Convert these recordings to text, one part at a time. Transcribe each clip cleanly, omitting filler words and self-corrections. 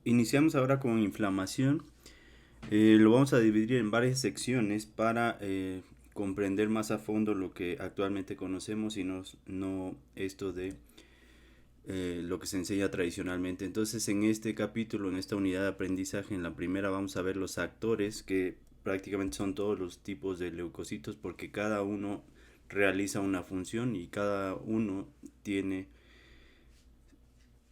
Iniciamos ahora con inflamación. Lo vamos a dividir en varias secciones para comprender más a fondo lo que actualmente conocemos y no esto de lo que se enseña tradicionalmente. Entonces, en este capítulo, en esta unidad de aprendizaje, en la primera vamos a ver los actores, que prácticamente son todos los tipos de leucocitos, porque cada uno realiza una función y cada uno tiene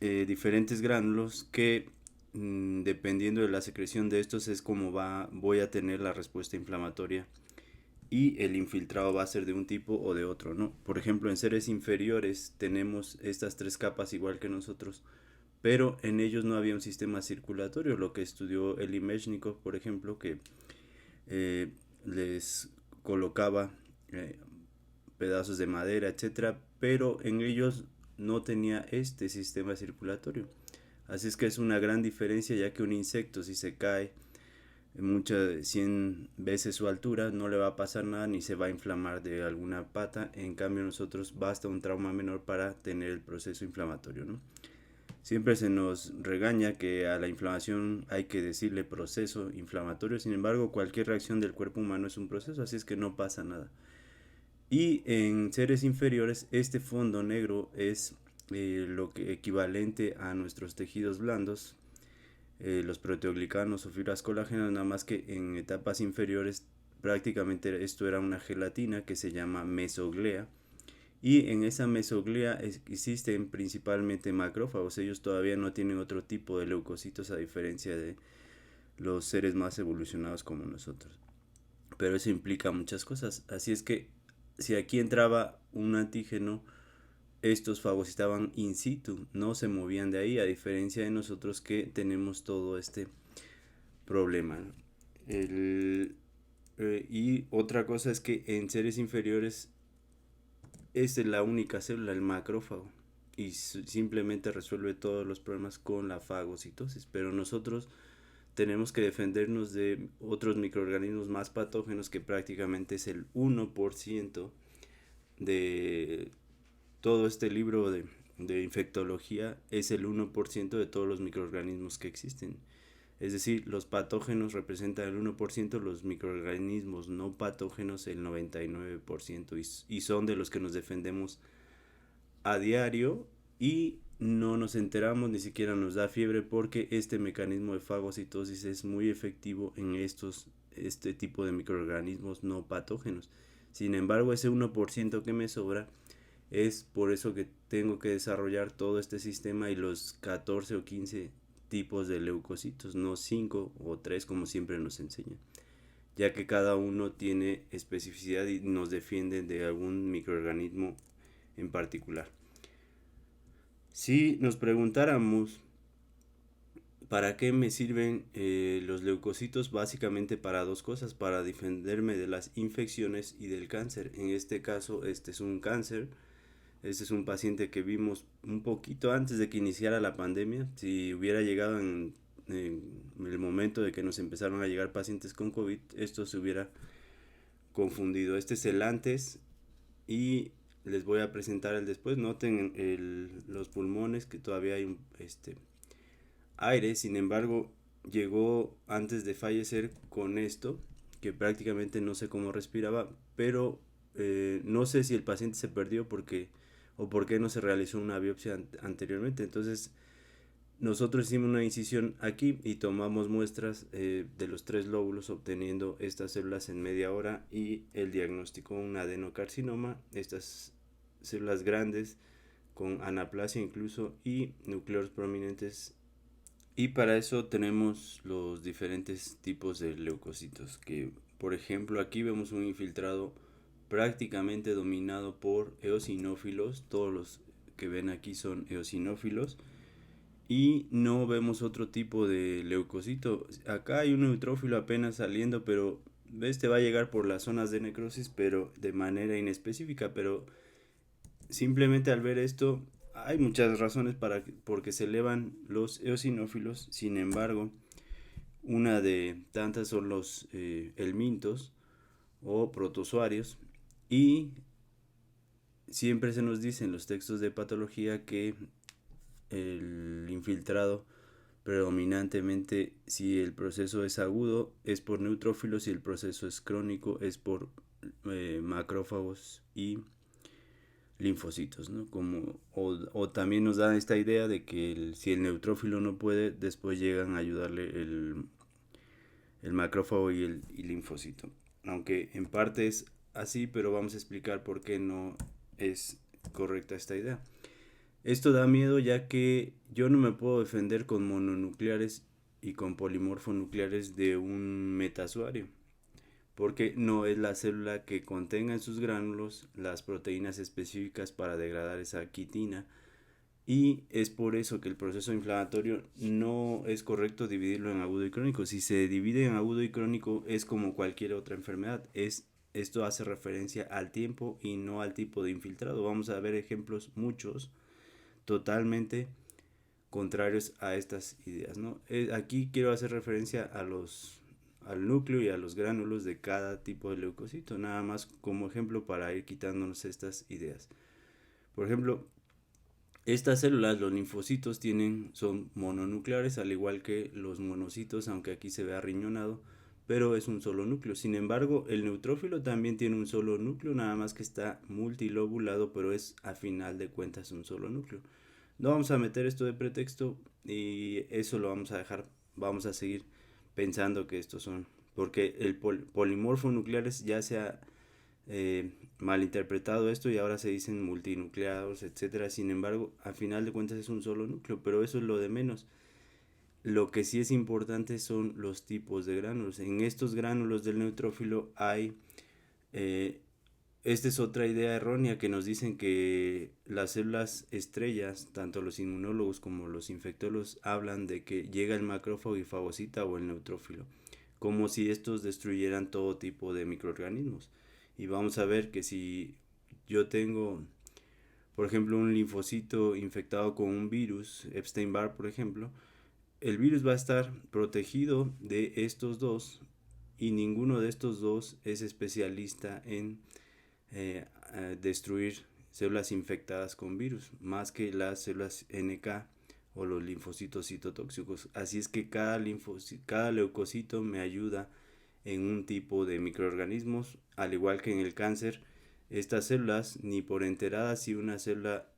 diferentes gránulos que dependiendo de la secreción de estos es como voy a tener la respuesta inflamatoria y el infiltrado va a ser de un tipo o de otro, ¿no? Por ejemplo, en seres inferiores tenemos estas tres capas igual que nosotros, pero en ellos no había un sistema circulatorio, lo que estudió Eli Mechnikov, por ejemplo, que eh, les colocaba eh, pedazos de madera, etcétera, pero en ellos no tenía este sistema circulatorio. Así es que es una gran diferencia, ya que un insecto, si se cae muchas 100 veces su altura, no le va a pasar nada ni se va a inflamar de alguna pata. En cambio, nosotros basta un trauma menor para tener el proceso inflamatorio, ¿no? Siempre se nos regaña que a la inflamación hay que decirle proceso inflamatorio, sin embargo, cualquier reacción del cuerpo humano es un proceso, así es que no pasa nada. Y en seres inferiores, este fondo negro es lo que equivalente a nuestros tejidos blandos, los proteoglicanos o fibras colágenas, nada más que en etapas inferiores prácticamente esto era una gelatina que se llama mesoglea. Y en esa mesoglea existen principalmente macrófagos, ellos todavía no tienen otro tipo de leucocitos a diferencia de los seres más evolucionados como nosotros. Pero eso implica muchas cosas, así es que si aquí entraba un antígeno, estos fagocitaban in situ, no se movían de ahí, a diferencia de nosotros que tenemos todo este problema. El, y otra cosa es que en seres inferiores es la única célula, el macrófago, y simplemente resuelve todos los problemas con la fagocitosis, pero nosotros tenemos que defendernos de otros microorganismos más patógenos que prácticamente es el 1% de todo este libro de infectología, es el 1% de todos los microorganismos que existen. Es decir, los patógenos representan el 1%, los microorganismos no patógenos el 99%, y son de los que nos defendemos a diario y no nos enteramos, ni siquiera nos da fiebre porque este mecanismo de fagocitosis es muy efectivo en este tipo de microorganismos no patógenos. Sin embargo, ese 1% que me sobra es por eso que tengo que desarrollar todo este sistema y los 14 o 15 tipos de leucocitos, no 5 o 3 como siempre nos enseñan, ya que cada uno tiene especificidad y nos defiende de algún microorganismo en particular. Si nos preguntáramos para qué me sirven los leucocitos, básicamente para dos cosas: para defenderme de las infecciones y del cáncer. En este caso, este es un cáncer. Este es un paciente que vimos un poquito antes de que iniciara la pandemia. Si hubiera llegado en el momento de que nos empezaron a llegar pacientes con COVID, esto se hubiera confundido. Este es el antes y les voy a presentar el después. Noten los pulmones, que todavía hay aire. Sin embargo, llegó antes de fallecer con esto, que prácticamente no sé cómo respiraba, pero no sé si el paciente se perdió o por qué no se realizó una biopsia anteriormente. Entonces, nosotros hicimos una incisión aquí y tomamos muestras de los tres lóbulos, obteniendo estas células en media hora, y el diagnóstico: un adenocarcinoma, estas células grandes con anaplasia incluso y núcleos prominentes. Y para eso tenemos los diferentes tipos de leucocitos, que por ejemplo aquí vemos un infiltrado prácticamente dominado por eosinófilos. Todos los que ven aquí son eosinófilos y no vemos otro tipo de leucocito. Acá hay un neutrófilo apenas saliendo, pero este va a llegar por las zonas de necrosis, pero de manera inespecífica. Pero simplemente al ver esto, hay muchas razones porque se elevan los eosinófilos. Sin embargo, una de tantas son los helmintos o protozoarios, y siempre se nos dice en los textos de patología que el infiltrado predominantemente, si el proceso es agudo es por neutrófilos, si el proceso es crónico es por macrófagos y linfocitos, ¿no? O también nos da esta idea de que si el neutrófilo no puede, después llegan a ayudarle el macrófago y el linfocito. Aunque en parte es así, pero vamos a explicar por qué no es correcta esta idea. Esto da miedo ya que yo no me puedo defender con mononucleares y con polimorfonucleares de un metasuario, porque no es la célula que contenga en sus gránulos las proteínas específicas para degradar esa quitina, y es por eso que el proceso inflamatorio no es correcto dividirlo en agudo y crónico. Si se divide en agudo y crónico es como cualquier otra enfermedad. Esto hace referencia al tiempo y no al tipo de infiltrado. Vamos a ver ejemplos muchos totalmente contrarios a estas ideas, ¿no? Aquí quiero hacer referencia al núcleo y a los gránulos de cada tipo de leucocito, nada más como ejemplo para ir quitándonos estas ideas. Por ejemplo, estas células, los linfocitos, son mononucleares, al igual que los monocitos, aunque aquí se ve arriñonado, pero es un solo núcleo. Sin embargo, el neutrófilo también tiene un solo núcleo, nada más que está multilobulado, pero es a final de cuentas un solo núcleo. No vamos a meter esto de pretexto y eso lo vamos a dejar, vamos a seguir pensando que estos son, porque el polimorfo nucleares ya se ha malinterpretado esto y ahora se dicen multinucleados, etcétera. Sin embargo, a final de cuentas es un solo núcleo, pero eso es lo de menos. Lo que sí es importante son los tipos de gránulos. En estos gránulos del neutrófilo hay esta es otra idea errónea que nos dicen que las células estrellas, tanto los inmunólogos como los infectólogos, hablan de que llega el macrófago y fagocita o el neutrófilo, como si estos destruyeran todo tipo de microorganismos. Y vamos a ver que si yo tengo, por ejemplo, un linfocito infectado con un virus, Epstein-Barr, por ejemplo, el virus va a estar protegido de estos dos y ninguno de estos dos es especialista en destruir células infectadas con virus, más que las células NK o los linfocitos citotóxicos. Así es que cada leucocito me ayuda en un tipo de microorganismos, al igual que en el cáncer. Estas células, ni por enteradas, si una célula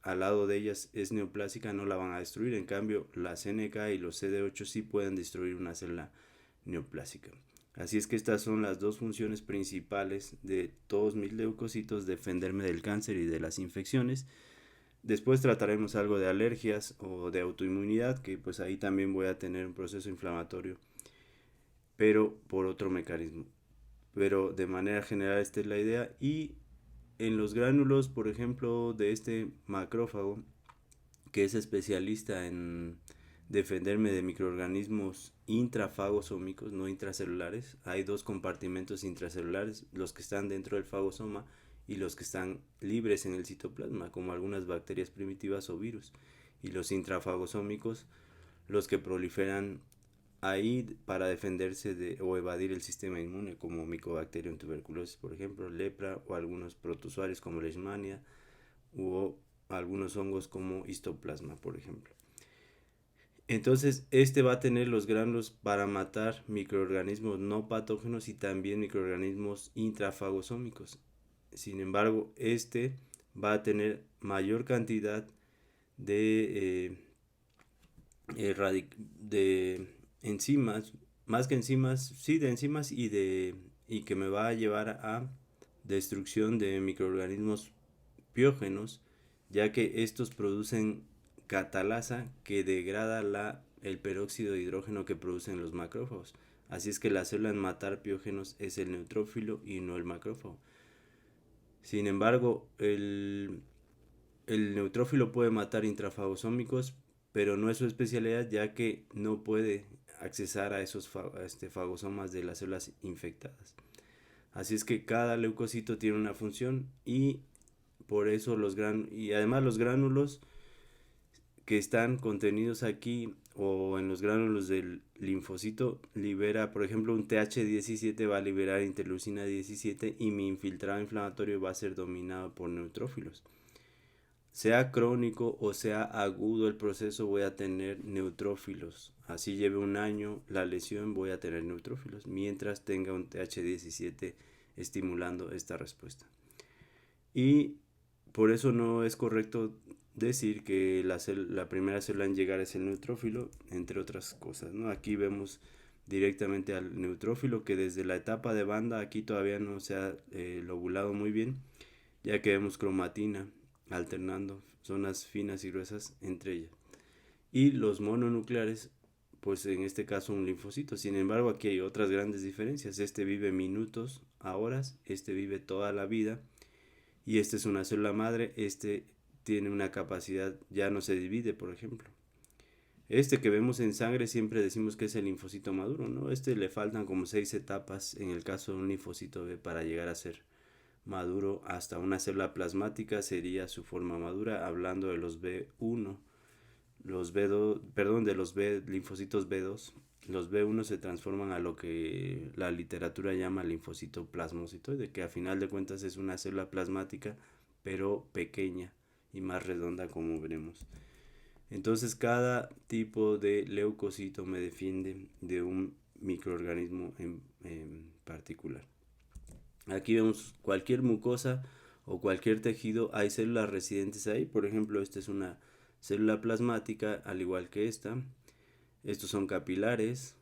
al lado de ellas es neoplásica, no la van a destruir. En cambio, las NK y los CD8 sí pueden destruir una célula neoplásica. Así es que estas son las dos funciones principales de todos mis leucocitos: defenderme del cáncer y de las infecciones. Después trataremos algo de alergias o de autoinmunidad, que pues ahí también voy a tener un proceso inflamatorio, pero por otro mecanismo. Pero de manera general esta es la idea. Y en los gránulos, por ejemplo, de este macrófago, que es especialista en defenderme de microorganismos intrafagosómicos, no intracelulares. Hay dos compartimentos intracelulares, los que están dentro del fagosoma y los que están libres en el citoplasma, como algunas bacterias primitivas o virus. Y los intrafagosómicos, los que proliferan ahí para defenderse o evadir el sistema inmune, como Mycobacterium tuberculosis, por ejemplo, lepra, o algunos protozoarios como Leishmania, o algunos hongos como histoplasma, por ejemplo. Entonces, este va a tener los gránulos para matar microorganismos no patógenos y también microorganismos intrafagosómicos. Sin embargo, este va a tener mayor cantidad de, de enzimas, más que enzimas, sí, de enzimas y que me va a llevar a destrucción de microorganismos piógenos, ya que estos producen catalasa que degrada el peróxido de hidrógeno que producen los macrófagos. Así es que la célula en matar piógenos es el neutrófilo y no el macrófago. Sin embargo, el neutrófilo puede matar intrafagosómicos, pero no es su especialidad, ya que no puede accesar a esos fagosomas de las células infectadas. Así es que cada leucocito tiene una función y por eso y además los gránulos que están contenidos aquí o en los gránulos del linfocito libera, por ejemplo, un TH17 va a liberar interleucina 17 y mi infiltrado inflamatorio va a ser dominado por neutrófilos. sea crónico o sea agudo el proceso, voy a tener neutrófilos. Así lleve un año la lesión, voy a tener neutrófilos, mientras tenga un TH17 estimulando esta respuesta. Y por eso no es correcto decir que la primera célula en llegar es el neutrófilo, entre otras cosas, ¿no? Aquí vemos directamente al neutrófilo que desde la etapa de banda aquí todavía no se ha lobulado muy bien, ya que vemos cromatina alternando zonas finas y gruesas entre ellas. Y los mononucleares, pues en este caso un linfocito. Sin embargo, aquí hay otras grandes diferencias. Este vive minutos a horas, este vive toda la vida. Y este es una célula madre, este tiene una capacidad, ya no se divide, por ejemplo. Este que vemos en sangre siempre decimos que es el linfocito maduro, ¿no? Este le faltan como 6 etapas en el caso de un linfocito B para llegar a ser maduro. Hasta una célula plasmática sería su forma madura, hablando de los B1, los B2, perdón, de los B, linfocitos B2. Los B1 se transforman a lo que la literatura llama linfocito plasmocitoide, que a final de cuentas es una célula plasmática, pero pequeña y más redonda, como veremos. Entonces cada tipo de leucocito me defiende de un microorganismo en particular. Aquí vemos cualquier mucosa o cualquier tejido, hay células residentes ahí. Por ejemplo, esta es una célula plasmática, al igual que esta. Estos son capilares.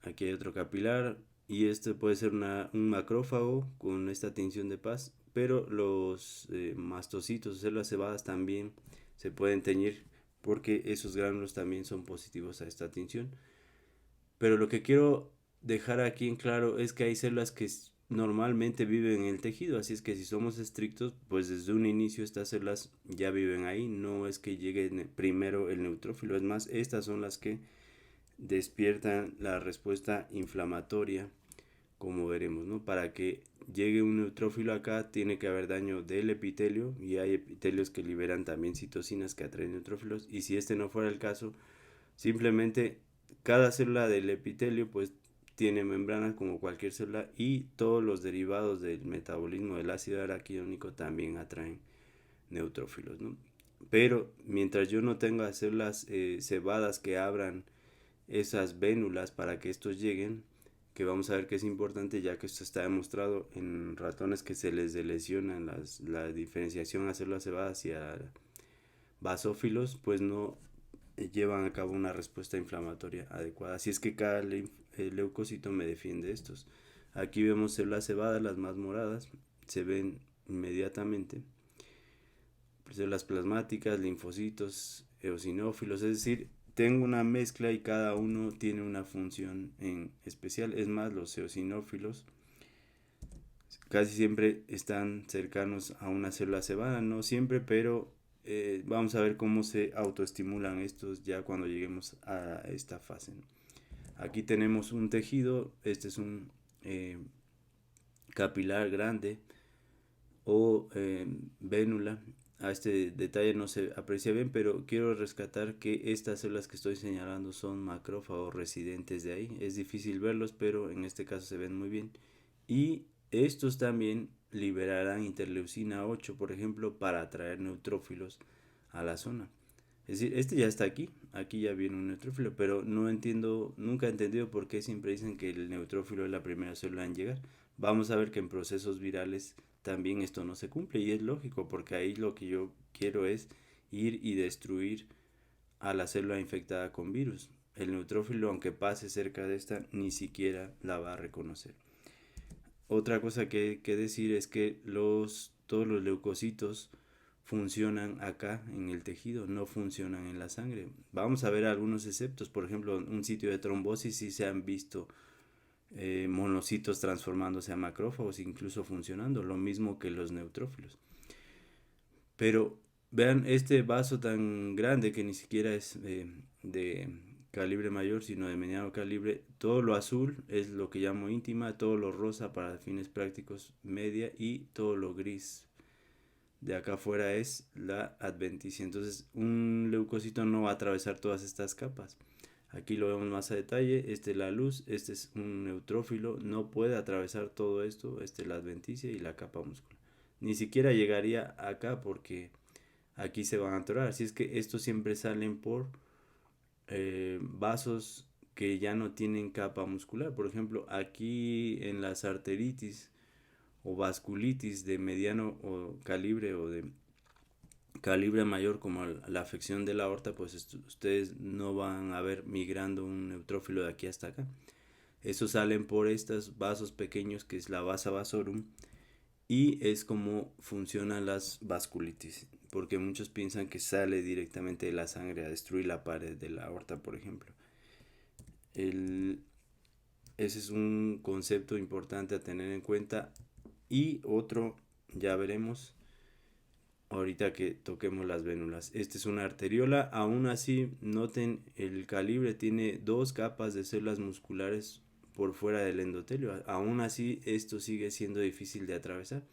Aquí hay otro capilar. Y este puede ser un macrófago con esta tinción de paz. Pero los mastocitos o células cebadas también se pueden teñir porque esos gránulos también son positivos a esta tinción. Pero lo que quiero dejar aquí en claro es que hay células que normalmente viven en el tejido, así es que si somos estrictos, pues desde un inicio estas células ya viven ahí, no es que llegue primero el neutrófilo, es más, estas son las que despiertan la respuesta inflamatoria, como veremos, ¿no? Para que llegue un neutrófilo acá tiene que haber daño del epitelio y hay epitelios que liberan también citocinas que atraen neutrófilos, y si este no fuera el caso, simplemente cada célula del epitelio pues tiene membranas como cualquier célula, y todos los derivados del metabolismo del ácido araquidónico también atraen neutrófilos, ¿no? Pero mientras yo no tenga células cebadas que abran esas vénulas para que estos lleguen, que vamos a ver que es importante ya que esto está demostrado en ratones que se les lesiona la diferenciación a células cebadas y a basófilos, pues no llevan a cabo una respuesta inflamatoria adecuada. Así es que cada leucocito me defiende estos. Aquí vemos células cebadas, las más moradas, se ven inmediatamente. Células plasmáticas, linfocitos, eosinófilos, es decir, tengo una mezcla y cada uno tiene una función en especial. Es más, los eosinófilos casi siempre están cercanos a una célula cebada, no siempre, pero vamos a ver cómo se autoestimulan estos ya cuando lleguemos a esta fase. Aquí tenemos un tejido, este es un capilar grande o vénula. A este detalle no se aprecia bien, pero quiero rescatar que estas células que estoy señalando son macrófagos residentes de ahí. Es difícil verlos, pero en este caso se ven muy bien. Y estos también liberarán interleucina 8, por ejemplo, para atraer neutrófilos a la zona. Es decir, este ya está aquí, aquí ya viene un neutrófilo, pero no entiendo, nunca he entendido por qué siempre dicen que el neutrófilo es la primera célula en llegar. Vamos a ver que en procesos virales también esto no se cumple, y es lógico porque ahí lo que yo quiero es ir y destruir a la célula infectada con virus. El neutrófilo, aunque pase cerca de esta, ni siquiera la va a reconocer. Otra cosa que hay que decir es que todos los leucocitos funcionan acá en el tejido, no funcionan en la sangre. Vamos a ver algunos exceptos, por ejemplo, en un sitio de trombosis sí se han visto monocitos transformándose a macrófagos, incluso funcionando, lo mismo que los neutrófilos. Pero vean este vaso tan grande que ni siquiera es de calibre mayor, sino de mediano calibre. Todo lo azul es lo que llamo íntima, todo lo rosa para fines prácticos media, y todo lo gris de acá afuera es la adventicia. Entonces un leucocito no va a atravesar todas estas capas. Aquí lo vemos más a detalle. Este es la luz, este es un neutrófilo, no puede atravesar todo esto. Este es la adventicia y la capa muscular. Ni siquiera llegaría acá porque aquí se van a atorar. Así es que estos siempre salen por vasos que ya no tienen capa muscular. Por ejemplo, aquí en las arteritis o vasculitis de mediano o calibre o de calibre mayor como la afección de la aorta, pues ustedes no van a ver migrando un neutrófilo de aquí hasta acá. Esos salen por estos vasos pequeños que es la vasa vasorum y es como funcionan las vasculitis, porque muchos piensan que sale directamente de la sangre a destruir la pared de la aorta, por ejemplo. Ese es un concepto importante a tener en cuenta. Y otro, ya veremos ahorita que toquemos las vénulas. Esta es una arteriola, aún así noten el calibre tiene dos capas de células musculares por fuera del endotelio. Aún así esto sigue siendo difícil de atravesar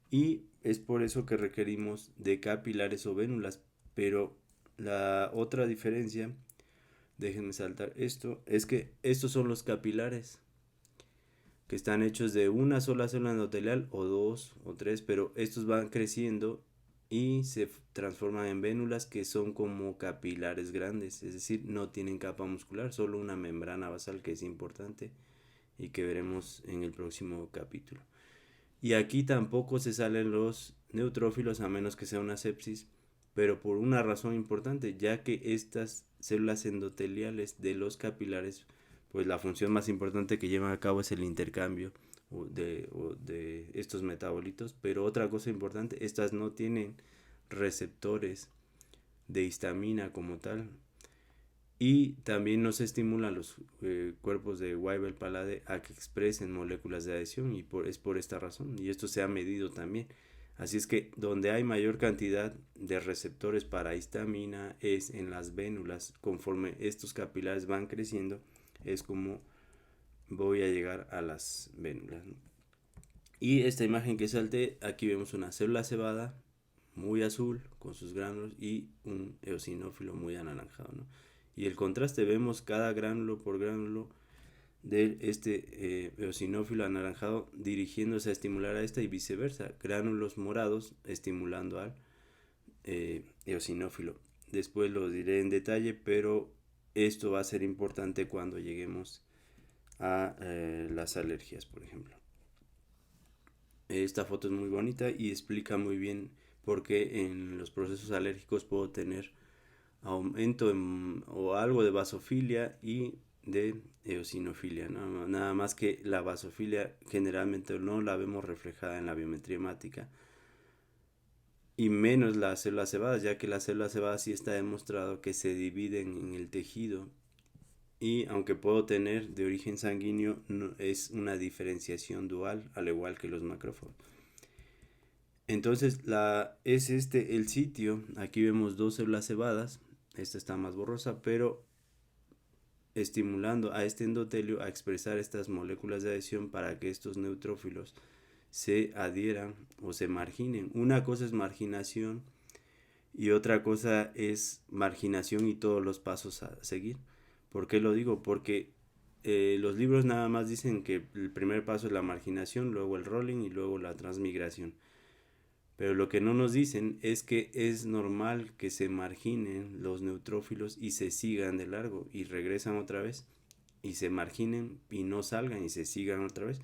y es por eso que requerimos de capilares o vénulas. Pero la otra diferencia, déjenme saltar esto, es que estos son los capilares que están hechos de una sola célula endotelial o dos o tres, pero estos van creciendo y se transforman en vénulas que son como capilares grandes, es decir, no tienen capa muscular, solo una membrana basal que es importante y que veremos en el próximo capítulo. Y aquí tampoco se salen los neutrófilos a menos que sea una sepsis, pero por una razón importante, ya que estas células endoteliales de los capilares, pues la función más importante que llevan a cabo es el intercambio de estos metabolitos, pero otra cosa importante, estas no tienen receptores de histamina como tal, y también nos estimulan los cuerpos de Weibel-Palade a que expresen moléculas de adhesión y es por esta razón, y esto se ha medido también. Así es que donde hay mayor cantidad de receptores para histamina es en las vénulas. Conforme estos capilares van creciendo es como voy a llegar a las vénulas, ¿no? Y esta imagen que salté, aquí vemos una célula cebada muy azul con sus gránulos y un eosinófilo muy anaranjado, ¿no? Y el contraste, vemos cada gránulo por gránulo de este eosinófilo anaranjado dirigiéndose a estimular a esta y viceversa, gránulos morados estimulando al eosinófilo. Después lo diré en detalle, pero esto va a ser importante cuando lleguemos a las alergias, por ejemplo. Esta foto es muy bonita y explica muy bien por qué en los procesos alérgicos puedo tener aumento o algo de basofilia y de eosinofilia, ¿no? Nada más que la basofilia generalmente no la vemos reflejada en la biometría hemática y menos las células cebadas, ya que las células cebadas sí está demostrado que se dividen en el tejido y aunque puedo tener de origen sanguíneo, no, es una diferenciación dual al igual que los macrófagos. Entonces es el sitio, aquí vemos dos células cebadas, esta está más borrosa, pero estimulando a este endotelio a expresar estas moléculas de adhesión para que estos neutrófilos se adhieran o se marginen. Una cosa es marginación y otra cosa es marginación y todos los pasos a seguir. ¿Por qué lo digo? Porque los libros nada más dicen que el primer paso es la marginación, luego el rolling y luego la transmigración. Pero lo que no nos dicen es que es normal que se marginen los neutrófilos y se sigan de largo y regresan otra vez y se marginen y no salgan y se sigan otra vez.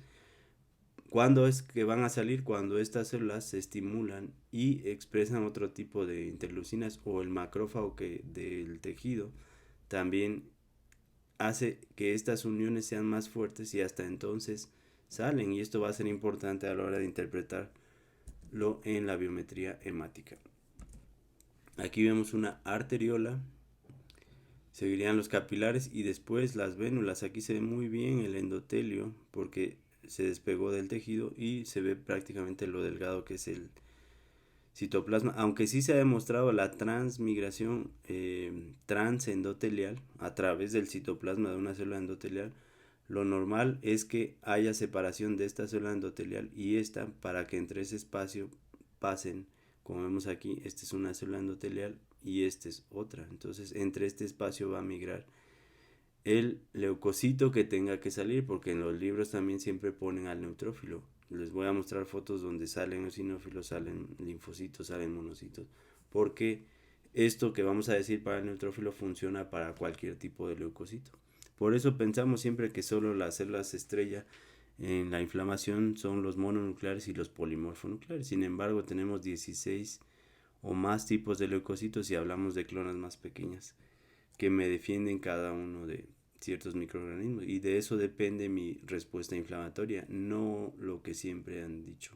¿Cuándo es que van a salir? Cuando estas células se estimulan y expresan otro tipo de interleucinas o el macrófago del tejido también hace que estas uniones sean más fuertes y hasta entonces salen, y esto va a ser importante a la hora de interpretar en la biometría hemática. Aquí vemos una arteriola, seguirían los capilares y después las vénulas. Aquí se ve muy bien el endotelio porque se despegó del tejido y se ve prácticamente lo delgado que es el citoplasma, aunque sí se ha demostrado la transmigración transendotelial a través del citoplasma de una célula endotelial. Lo normal es que haya separación de esta célula endotelial y esta para que entre ese espacio pasen, como vemos aquí, esta es una célula endotelial y esta es otra. Entonces entre este espacio va a migrar el leucocito que tenga que salir, porque en los libros también siempre ponen al neutrófilo. Les voy a mostrar fotos donde salen eosinófilos, salen linfocitos, salen monocitos, porque esto que vamos a decir para el neutrófilo funciona para cualquier tipo de leucocito. Por eso pensamos siempre que solo las células estrella en la inflamación son los mononucleares y los polimorfonucleares. Sin embargo, tenemos 16 o más tipos de leucocitos y hablamos de clonas más pequeñas que me defienden cada uno de ciertos microorganismos, y de eso depende mi respuesta inflamatoria, no lo que siempre han dicho.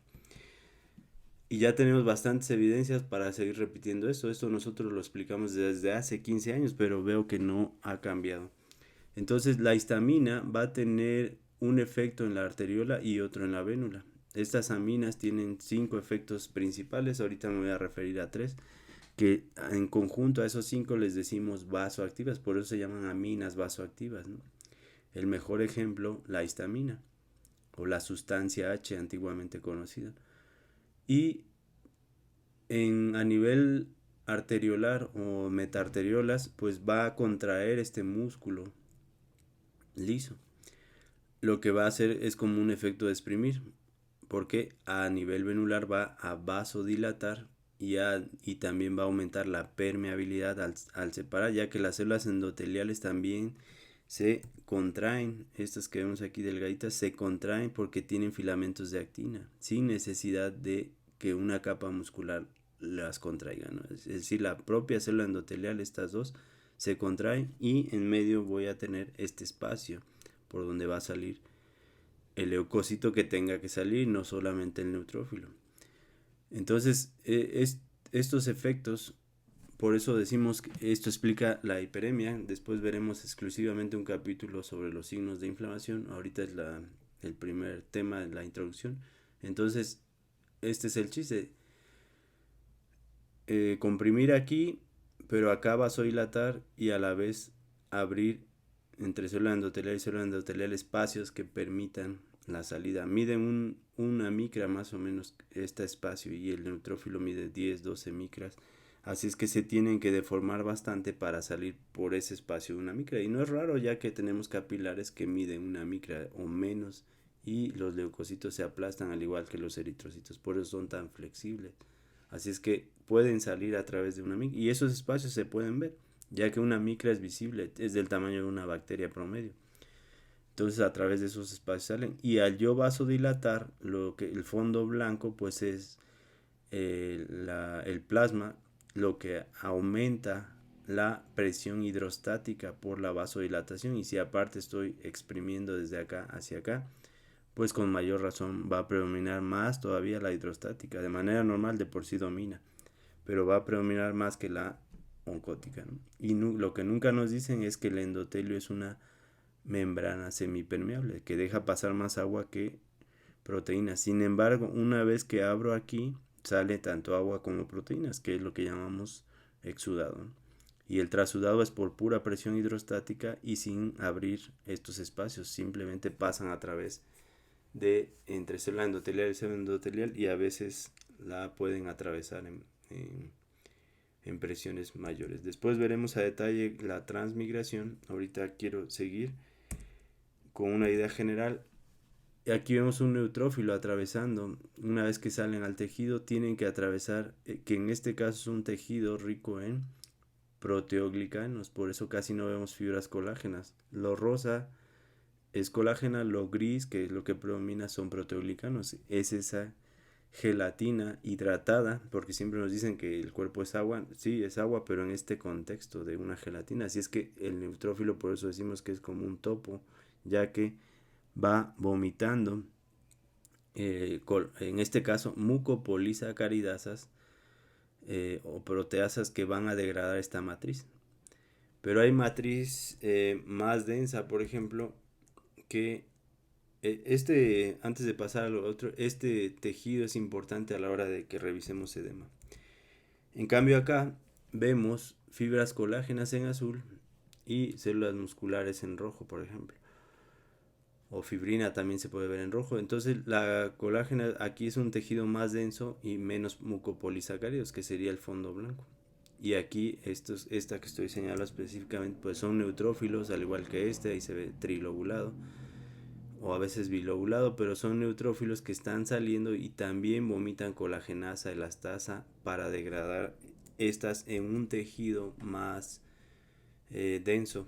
Y ya tenemos bastantes evidencias para seguir repitiendo esto. Esto nosotros lo explicamos desde hace 15 años, pero veo que no ha cambiado. Entonces la histamina va a tener un efecto en la arteriola y otro en la vénula. Estas aminas tienen 5 efectos principales, ahorita me voy a referir a 3, que en conjunto a esos 5 les decimos vasoactivas, por eso se llaman aminas vasoactivas, ¿no? El mejor ejemplo, la histamina, o la sustancia H antiguamente conocida. Y a nivel arteriolar o metaarteriolas, pues va a contraer este músculo liso. Lo que va a hacer es como un efecto de exprimir, porque a nivel venular va a vasodilatar y también va a aumentar la permeabilidad al separar, ya que las células endoteliales también se contraen. Estas que vemos aquí delgaditas se contraen porque tienen filamentos de actina, sin necesidad de que una capa muscular las contraiga, ¿no? Es decir, la propia célula endotelial, estas dos, se contraen y en medio voy a tener este espacio por donde va a salir el leucocito que tenga que salir, no solamente el neutrófilo. Entonces, estos efectos, por eso decimos que esto explica la hiperemia. Después veremos exclusivamente un capítulo sobre los signos de inflamación. Ahorita es el primer tema de la introducción. Entonces, este es el chiste. Comprimir aquí, pero acá vasodilatar y a la vez abrir entre célula endotelial y célula endotelial espacios que permitan la salida. Mide una micra más o menos este espacio, y el neutrófilo mide 10-12 micras. Así es que se tienen que deformar bastante para salir por ese espacio de una micra. Y no es raro, ya que tenemos capilares que miden una micra o menos y los leucocitos se aplastan al igual que los eritrocitos. Por eso son tan flexibles. Así es que pueden salir a través de una micra y esos espacios se pueden ver, ya que una micra es visible, es del tamaño de una bacteria promedio. Entonces a través de esos espacios salen, y al yo vasodilatar, lo que el fondo blanco pues es el plasma, lo que aumenta la presión hidrostática por la vasodilatación. Y si aparte estoy exprimiendo desde acá hacia acá, pues con mayor razón va a predominar más todavía la hidrostática. De manera normal de por sí domina, pero va a predominar más que la oncótica, ¿no? Y lo que nunca nos dicen es que el endotelio es una membrana semipermeable que deja pasar más agua que proteínas. Sin embargo, una vez que abro aquí, sale tanto agua como proteínas, que es lo que llamamos exudado, ¿no? Y el trasudado es por pura presión hidrostática y sin abrir estos espacios, simplemente pasan a través de entre célula endotelial y célula endotelial, y a veces la pueden atravesar en presiones mayores. Después veremos a detalle la transmigración. Ahorita quiero seguir con una idea general. Aquí vemos un neutrófilo atravesando. Una vez que salen al tejido, tienen que atravesar, que en este caso es un tejido rico en proteoglicanos, por eso casi no vemos fibras colágenas. Lo rosa es colágena, lo gris, que es lo que predomina, son proteoglicanos. Es esa gelatina hidratada, porque siempre nos dicen que el cuerpo es agua. Sí, es agua, pero en este contexto de una gelatina. Así es que el neutrófilo, por eso decimos que es como un topo, ya que va vomitando, en este caso, mucopolisacaridasas o proteasas que van a degradar esta matriz. Pero hay matriz más densa, por ejemplo, que antes de pasar a lo otro, este tejido es importante a la hora de que revisemos edema. En cambio acá vemos fibras colágenas en azul y células musculares en rojo, por ejemplo. O fibrina también se puede ver en rojo. Entonces la colágena aquí es un tejido más denso y menos mucopolisacáridos, que sería el fondo blanco. Y aquí esta que estoy señalando específicamente, pues son neutrófilos, al igual que ahí se ve trilobulado o a veces bilobulado, pero son neutrófilos que están saliendo y también vomitan colagenasa, elastasa para degradar estas en un tejido más denso,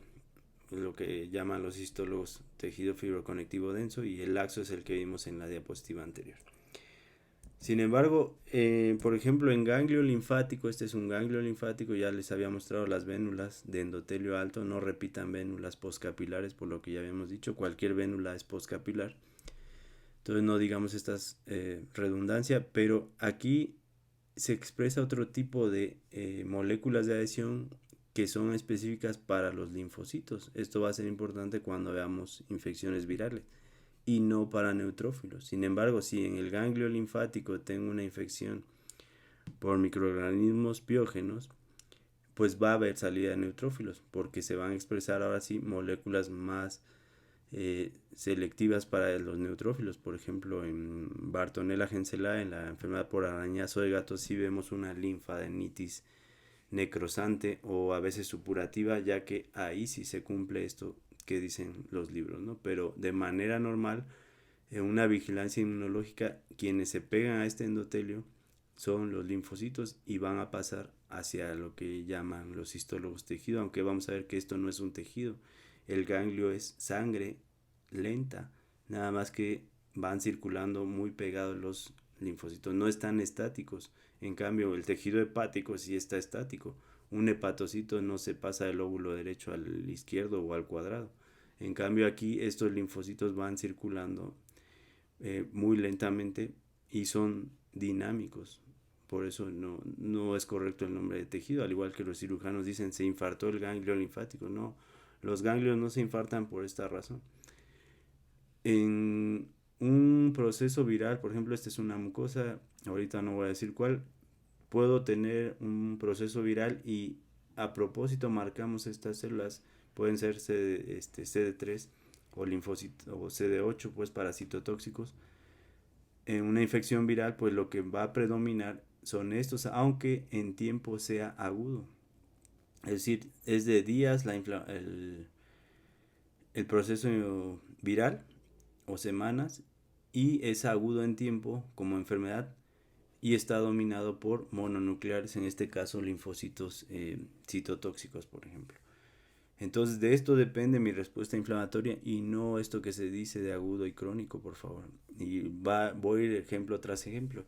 lo que llaman los histólogos tejido fibroconectivo denso, y el laxo es el que vimos en la diapositiva anterior. Sin embargo, por ejemplo, en ganglio linfático, este es un ganglio linfático, ya les había mostrado las vénulas de endotelio alto, no repitan vénulas postcapilares, por lo que ya habíamos dicho, cualquier vénula es postcapilar. Entonces no digamos esta redundancia, pero aquí se expresa otro tipo de moléculas de adhesión que son específicas para los linfocitos. Esto va a ser importante cuando veamos infecciones virales y no para neutrófilos. Sin embargo, si en el ganglio linfático tengo una infección por microorganismos piógenos, pues va a haber salida de neutrófilos, porque se van a expresar ahora sí moléculas más selectivas para los neutrófilos. Por ejemplo, en Bartonella henselae, en la enfermedad por arañazo de gato, sí vemos una linfadenitis necrosante o a veces supurativa, ya que ahí sí se cumple esto que dicen los libros, ¿no? Pero de manera normal, en una vigilancia inmunológica, quienes se pegan a este endotelio son los linfocitos y van a pasar hacia lo que llaman los histólogos tejido, aunque vamos a ver que esto no es un tejido. El ganglio es sangre lenta, nada más que van circulando muy pegados los linfocitos, no están estáticos. En cambio, el tejido hepático sí está estático. Un hepatocito no se pasa del lóbulo derecho al izquierdo o al cuadrado. En cambio, aquí estos linfocitos van circulando muy lentamente y son dinámicos. Por eso no es correcto el nombre de tejido, al igual que los cirujanos dicen se infartó el ganglio linfático. No, los ganglios no se infartan por esta razón. En un proceso viral, por ejemplo, esta es una mucosa, ahorita no voy a decir cuál, puedo tener un proceso viral y a propósito marcamos estas células, pueden ser CD3 o linfocitos o CD8, pues para citotóxicos. En una infección viral, pues lo que va a predominar son estos, aunque en tiempo sea agudo. Es decir, es de días el proceso viral o semanas, y es agudo en tiempo como enfermedad y está dominado por mononucleares, en este caso linfocitos citotóxicos, por ejemplo. Entonces de esto depende mi respuesta inflamatoria y no esto que se dice de agudo y crónico, por favor. Y voy a ir ejemplo tras ejemplo,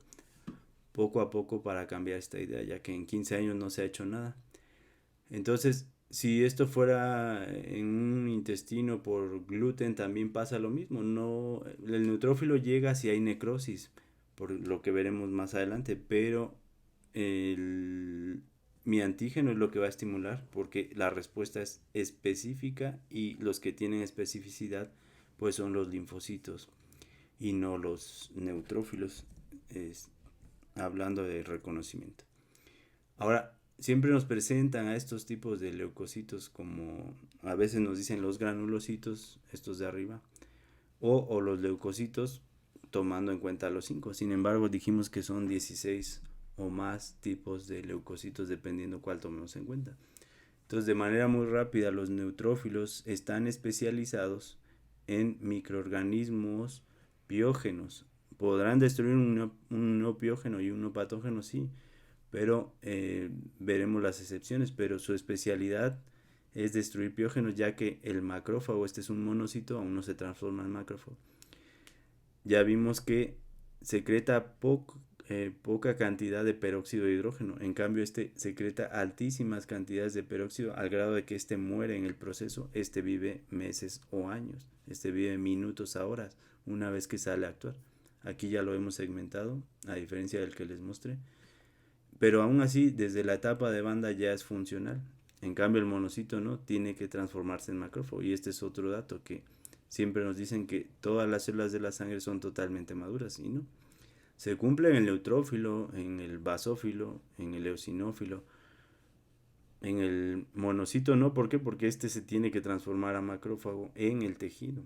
poco a poco, para cambiar esta idea, ya que en 15 años no se ha hecho nada. Entonces, si esto fuera en un intestino por gluten, también pasa lo mismo. No, el neutrófilo llega si hay necrosis, por lo que veremos más adelante, pero mi antígeno es lo que va a estimular, porque la respuesta es específica y los que tienen especificidad pues son los linfocitos y no los neutrófilos, hablando de reconocimiento. Ahora, siempre nos presentan a estos tipos de leucocitos como a veces nos dicen los granulocitos, estos de arriba, o los leucocitos, tomando en cuenta los 5. Sin embargo, dijimos que son 16 o más tipos de leucocitos dependiendo cuál tomemos en cuenta. Entonces, de manera muy rápida, los neutrófilos están especializados en microorganismos piógenos. Podrán destruir un no piógeno y un no patógeno, sí, pero veremos las excepciones, pero su especialidad es destruir piógenos, ya que el macrófago, este es un monocito, aún no se transforma en macrófago. Ya vimos que secreta poca cantidad de peróxido de hidrógeno, en cambio este secreta altísimas cantidades de peróxido al grado de que este muere en el proceso. Este vive meses o años, este vive minutos a horas una vez que sale a actuar. Aquí ya lo hemos segmentado, a diferencia del que les mostré, pero aún así desde la etapa de banda ya es funcional. En cambio el monocito no, tiene que transformarse en macrófago, y este es otro dato que siempre nos dicen que todas las células de la sangre son totalmente maduras, y no. Se cumple en el neutrófilo, en el basófilo, en el eosinófilo. En el monocito no, ¿por qué? Porque este se tiene que transformar a macrófago en el tejido.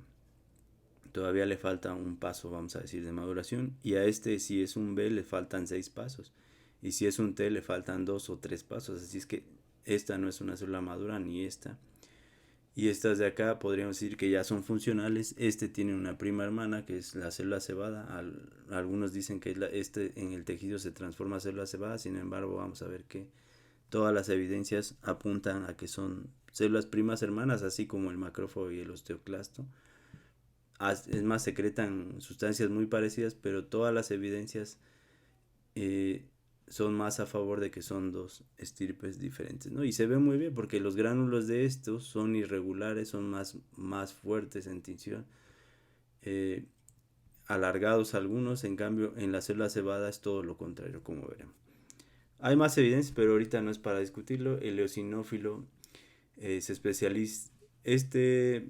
Todavía le falta un paso, vamos a decir, de maduración, y a este, si es un B, le faltan 6 pasos, y si es un T, le faltan 2 o 3 pasos. Así es que esta no es una célula madura, ni esta. Y estas de acá podríamos decir que ya son funcionales. Este tiene una prima hermana que es la célula cebada. Algunos dicen que en el tejido se transforma a célula cebada. Sin embargo, vamos a ver que todas las evidencias apuntan a que son células primas hermanas, así como el macrófago y el osteoclasto. Es más, secretan sustancias muy parecidas, pero todas las evidencias eh, son más a favor de que son dos estirpes diferentes, ¿no? Y se ve muy bien porque los gránulos de estos son irregulares, son más fuertes en tinción, eh, alargados algunos, en cambio en la célula cebada es todo lo contrario, como veremos. Hay más evidencias, pero ahorita no es para discutirlo. El eosinófilo se especializa, este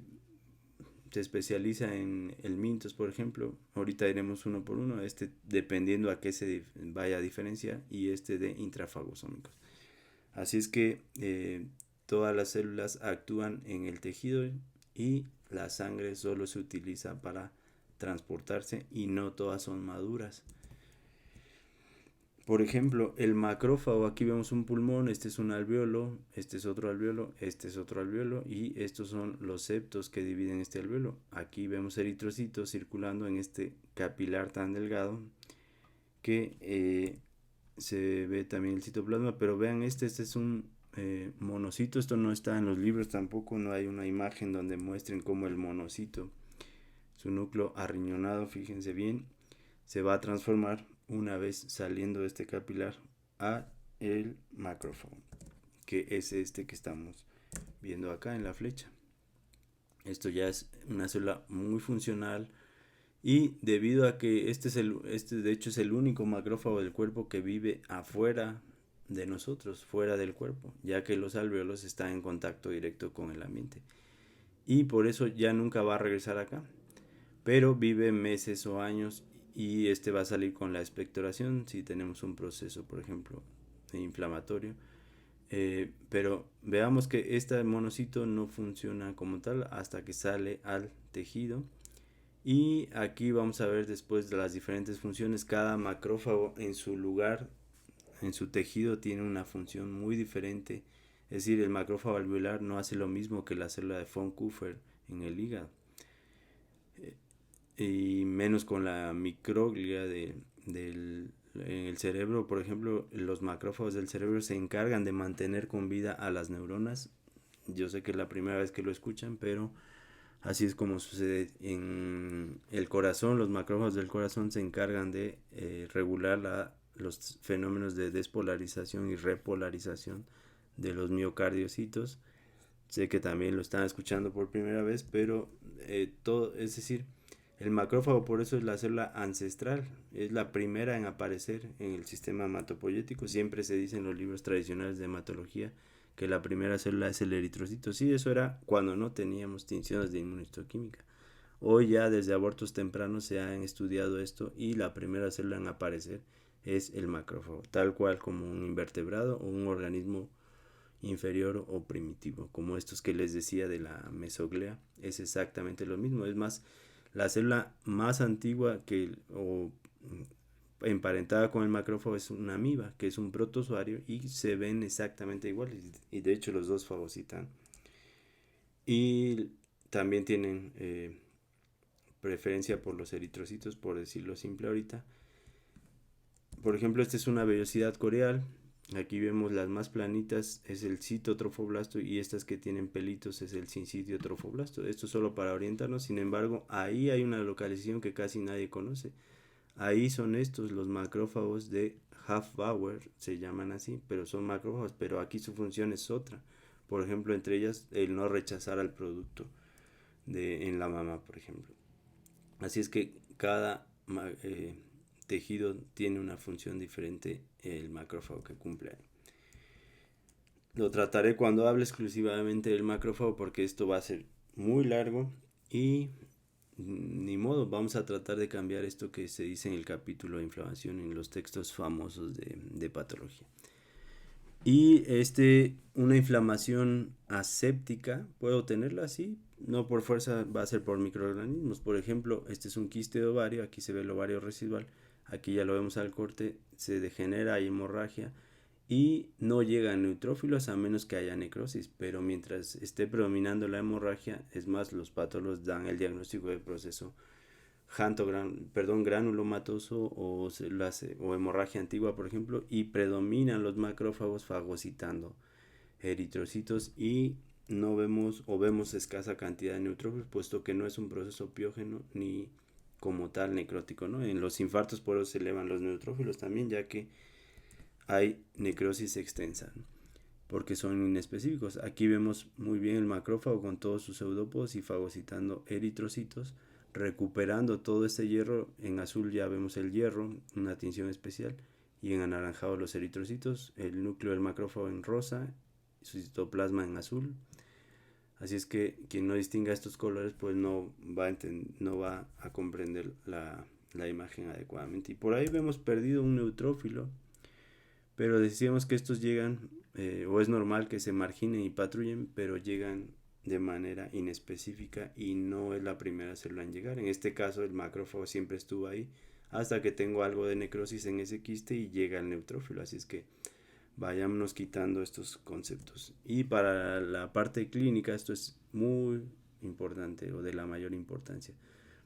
se especializa en el Mintos, por ejemplo. Ahorita iremos uno por uno, dependiendo a qué se vaya a diferenciar, y de intrafagosómicos. Así es que todas las células actúan en el tejido y la sangre solo se utiliza para transportarse y no todas son maduras. Por ejemplo, el macrófago, aquí vemos un pulmón, este es un alveolo, este es otro alveolo, este es otro alveolo y estos son los septos que dividen este alveolo. Aquí vemos eritrocitos circulando en este capilar tan delgado que se ve también el citoplasma, pero vean este es un monocito, esto no está en los libros tampoco, no hay una imagen donde muestren cómo el monocito, su núcleo arriñonado, fíjense bien, se va a transformar una vez saliendo de este capilar a el macrófago, que es este que estamos viendo acá en la flecha. Esto ya es una célula muy funcional y debido a que este de hecho es el único macrófago del cuerpo que vive afuera de nosotros, fuera del cuerpo, ya que los alveolos están en contacto directo con el ambiente y por eso ya nunca va a regresar acá, pero vive meses o años y va a salir con la expectoración si tenemos un proceso, por ejemplo, inflamatorio. Pero veamos que este monocito no funciona como tal hasta que sale al tejido. Y aquí vamos a ver después de las diferentes funciones. Cada macrófago en su lugar, en su tejido, tiene una función muy diferente. Es decir, el macrófago alveolar no hace lo mismo que la célula de von Kupfer en el hígado. Y menos con la microglia en el cerebro. Por ejemplo, los macrófagos del cerebro se encargan de mantener con vida a las neuronas. Yo sé que es la primera vez que lo escuchan, pero así es como sucede en el corazón. Los macrófagos del corazón se encargan de regular los fenómenos de despolarización y repolarización de los miocardiocitos. Sé que también lo están escuchando por primera vez, pero todo, es decir, el macrófago por eso es la célula ancestral, es la primera en aparecer en el sistema hematopoyético. Siempre se dice en los libros tradicionales de hematología que la primera célula es el eritrocito. Sí, eso era cuando no teníamos tinciones de inmunistoquímica. Hoy ya desde abortos tempranos se han estudiado esto y la primera célula en aparecer es el macrófago, tal cual como un invertebrado o un organismo inferior o primitivo, como estos que les decía de la mesoglea, es exactamente lo mismo. Es más, la célula más antigua o emparentada con el macrófago es una amiba, que es un protozoario y se ven exactamente iguales y de hecho los dos fagocitan y también tienen preferencia por los eritrocitos, por decirlo simple ahorita. Por ejemplo, esta es una vellosidad coreal. Aquí vemos las más planitas, es el citotrofoblasto, y estas que tienen pelitos es el sincidio trofoblasto. Esto solo para orientarnos, sin embargo, ahí hay una localización que casi nadie conoce. Ahí son estos, los macrófagos de Hofbauer, se llaman así, pero son macrófagos, pero aquí su función es otra. Por ejemplo, entre ellas, el no rechazar al producto en la mama, por ejemplo. Así es que cada tejido tiene una función diferente el macrófago que cumple. Lo trataré cuando hable exclusivamente del macrófago porque esto va a ser muy largo y ni modo, vamos a tratar de cambiar esto que se dice en el capítulo de inflamación en los textos famosos de patología. Y una inflamación aséptica, ¿puedo tenerla así? No por fuerza, va a ser por microorganismos. Por ejemplo, este es un quiste de ovario, aquí se ve el ovario residual, aquí ya lo vemos al corte, se degenera, hay hemorragia y no llega a neutrófilos a menos que haya necrosis, pero mientras esté predominando la hemorragia, es más, los patólogos dan el diagnóstico de proceso gránulo matoso o o hemorragia antigua, por ejemplo, y predominan los macrófagos fagocitando eritrocitos y no vemos o vemos escasa cantidad de neutrófilos, puesto que no es un proceso piógeno ni como tal necrótico, ¿no? En los infartos por eso se elevan los neutrófilos también, ya que hay necrosis extensa, ¿no? Porque son inespecíficos. Aquí vemos muy bien el macrófago con todos sus pseudópodos y fagocitando eritrocitos, recuperando todo este hierro. En azul ya vemos el hierro, una tinción especial, y en anaranjado los eritrocitos, el núcleo del macrófago en rosa, su citoplasma en azul. Así es que quien no distinga estos colores pues no va a comprender la imagen adecuadamente. Y por ahí vemos perdido un neutrófilo, pero decíamos que estos llegan, o es normal que se marginen y patrullen, pero llegan de manera inespecífica y no es la primera célula en llegar. En este caso el macrófago siempre estuvo ahí hasta que tengo algo de necrosis en ese quiste y llega el neutrófilo. Así es que vayámonos quitando estos conceptos. Y para la parte clínica esto es muy importante o de la mayor importancia,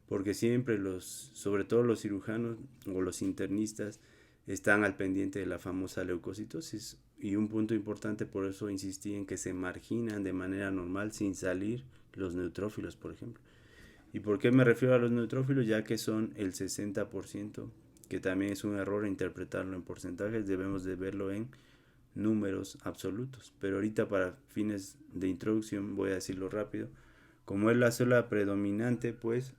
porque siempre sobre todo los cirujanos o los internistas, están al pendiente de la famosa leucocitosis. Y un punto importante, por eso insistí en que se marginan de manera normal sin salir los neutrófilos, por ejemplo. ¿Y por qué me refiero a los neutrófilos? Ya que son el 60%, que también es un error interpretarlo en porcentajes, debemos de verlo en números absolutos. Pero ahorita para fines de introducción voy a decirlo rápido. Como es la célula predominante, pues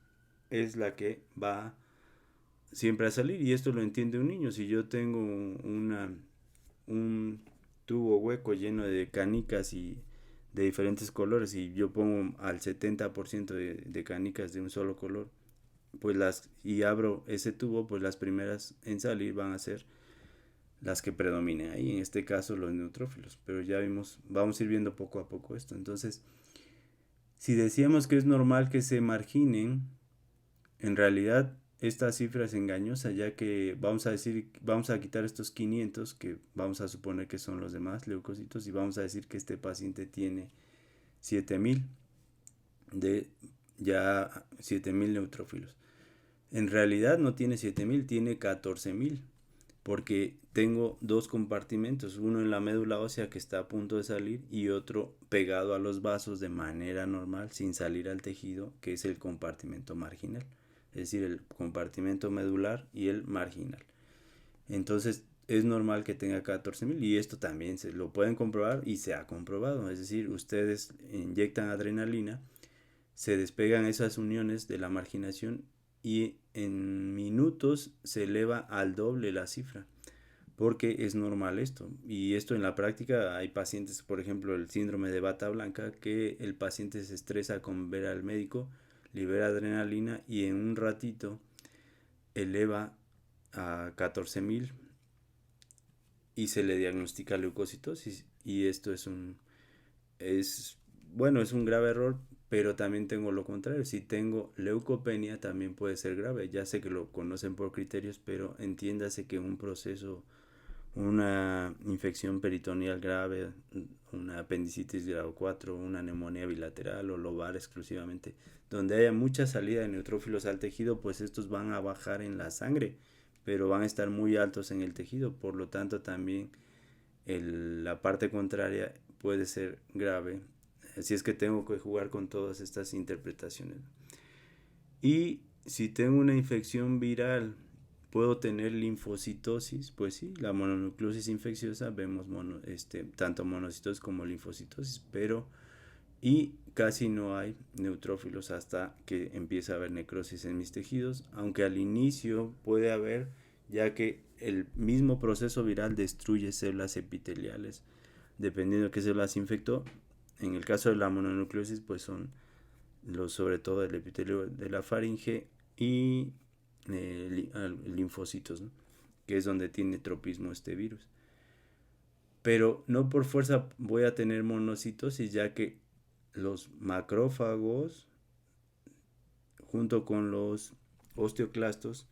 es la que va siempre a salir, y esto lo entiende un niño. Si yo tengo un tubo hueco lleno de canicas y de diferentes colores y yo pongo al 70% de canicas de un solo color, pues y abro ese tubo, pues las primeras en salir van a ser las que predominen ahí, en este caso los neutrófilos. Pero ya vimos, vamos a ir viendo poco a poco esto. Entonces, si decíamos que es normal que se marginen, en realidad esta cifra es engañosa, ya que vamos a quitar estos 500 que vamos a suponer que son los demás leucocitos, y vamos a decir que este paciente tiene 7000 de ya 7000 neutrófilos. En realidad no tiene 7000, tiene 14000, porque tengo dos compartimentos, uno en la médula ósea que está a punto de salir y otro pegado a los vasos de manera normal sin salir al tejido, que es el compartimento marginal, es decir, el compartimento medular y el marginal. Entonces es normal que tenga 14000, y esto también se lo pueden comprobar y se ha comprobado. Es decir, ustedes inyectan adrenalina, se despegan esas uniones de la marginación y en minutos se eleva al doble la cifra, porque es normal esto. Y esto en la práctica hay pacientes, por ejemplo el síndrome de bata blanca, que el paciente se estresa con ver al médico, libera adrenalina y en un ratito eleva a 14000 y se le diagnostica leucocitosis. Y esto es bueno, es un grave error. Pero también tengo lo contrario, si tengo leucopenia también puede ser grave. Ya sé que lo conocen por criterios, pero entiéndase que un proceso, una infección peritoneal grave, una apendicitis grado 4, una neumonía bilateral o lobar exclusivamente, donde haya mucha salida de neutrófilos al tejido, pues estos van a bajar en la sangre, pero van a estar muy altos en el tejido. Por lo tanto también la parte contraria puede ser grave. Así es que tengo que jugar con todas estas interpretaciones. Y si tengo una infección viral, ¿puedo tener linfocitosis? Pues sí, la mononucleosis infecciosa, vemos tanto monocitosis como linfocitosis, pero y casi no hay neutrófilos hasta que empieza a haber necrosis en mis tejidos, aunque al inicio puede haber, ya que el mismo proceso viral destruye células epiteliales, dependiendo de qué células infectó. En el caso de la mononucleosis, pues son sobre todo el epitelio de la faringe y linfocitos, ¿no? Que es donde tiene tropismo este virus. Pero no por fuerza voy a tener monocitosis, ya que los macrófagos junto con los osteoclastos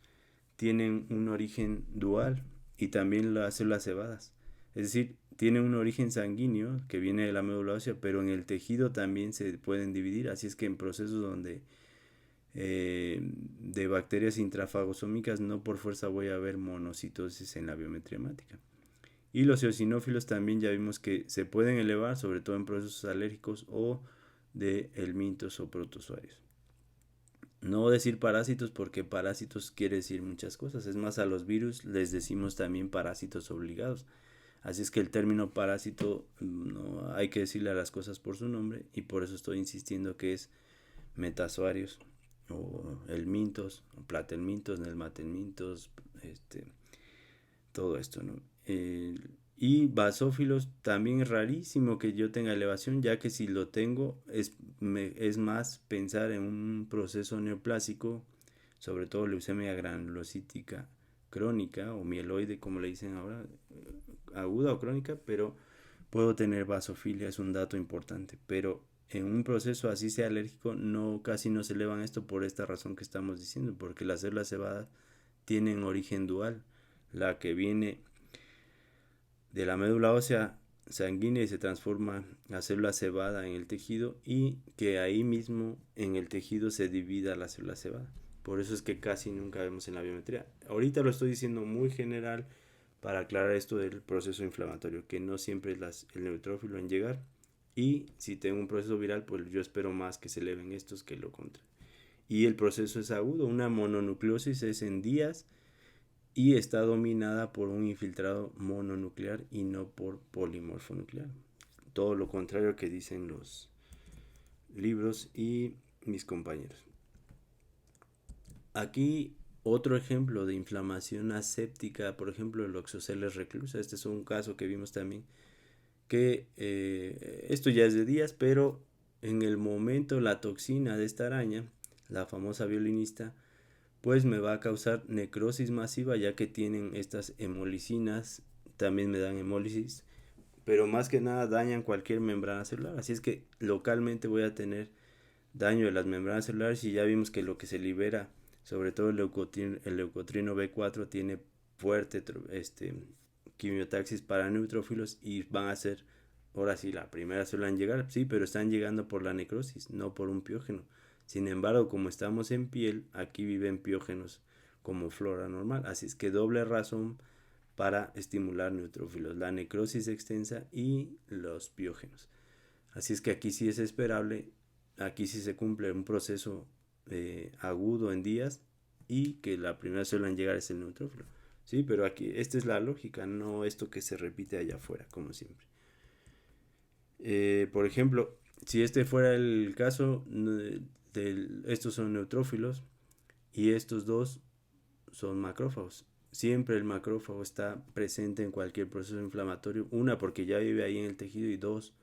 tienen un origen dual, y también las células cebadas. Es decir, tienen un origen sanguíneo que viene de la médula ósea, pero en el tejido también se pueden dividir. Así es que en procesos donde de bacterias intrafagosómicas, no por fuerza voy a ver monocitosis en la biometría hemática. Y los eosinófilos también ya vimos que se pueden elevar, sobre todo en procesos alérgicos o de helmintos o protozoarios. No decir parásitos porque parásitos quiere decir muchas cosas. Es más, a los virus les decimos también parásitos obligados. Así es que el término parásito no hay que decirle a las cosas por su nombre y por eso estoy insistiendo que es metazoarios o helmintos, o platelmintos, nelmatelmintos, todo esto, ¿no? Y basófilos también es rarísimo que yo tenga elevación, ya que si lo tengo es más pensar en un proceso neoplásico, sobre todo leucemia granulocítica crónica o mieloide, como le dicen ahora, aguda o crónica, pero puedo tener basofilia, es un dato importante, pero en un proceso así sea alérgico, no casi no se elevan esto por esta razón que estamos diciendo, porque las células cebadas tienen origen dual, la que viene de la médula ósea sanguínea y se transforma a célula cebada en el tejido y que ahí mismo en el tejido se divida la célula cebada. Por eso es que casi nunca vemos en la biometría. Ahorita lo estoy diciendo muy general para aclarar esto del proceso inflamatorio, que no siempre es el neutrófilo en llegar. Y si tengo un proceso viral, pues yo espero más que se eleven estos que lo contrario. Y el proceso es agudo. Una mononucleosis es en días y está dominada por un infiltrado mononuclear y no por polimorfo nuclear. Todo lo contrario que dicen los libros y mis compañeros. Aquí otro ejemplo de inflamación aséptica, por ejemplo, el Oxoceles reclusa. Este es un caso que vimos también, que esto ya es de días, pero en el momento la toxina de esta araña, la famosa violinista, pues me va a causar necrosis masiva, ya que tienen estas hemolicinas, también me dan hemólisis, pero más que nada dañan cualquier membrana celular. Así es que localmente voy a tener daño de las membranas celulares y ya vimos que lo que se libera, sobre todo el leucotrino B4, tiene fuerte quimiotaxis para neutrófilos y van a ser, ahora sí, la primera célula en llegar, sí, pero están llegando por la necrosis, no por un piógeno. Sin embargo, como estamos en piel, aquí viven piógenos como flora normal, así es que doble razón para estimular neutrófilos, la necrosis extensa y los piógenos. Así es que aquí sí es esperable, aquí sí se cumple un proceso agudo en días y que la primera célula en llegar es el neutrófilo. Sí, pero aquí esta es la lógica, no esto que se repite allá afuera, como siempre. Por ejemplo, si este fuera el caso, estos son neutrófilos y estos dos son macrófagos. Siempre el macrófago está presente en cualquier proceso inflamatorio. Una, porque ya vive ahí en el tejido y dos,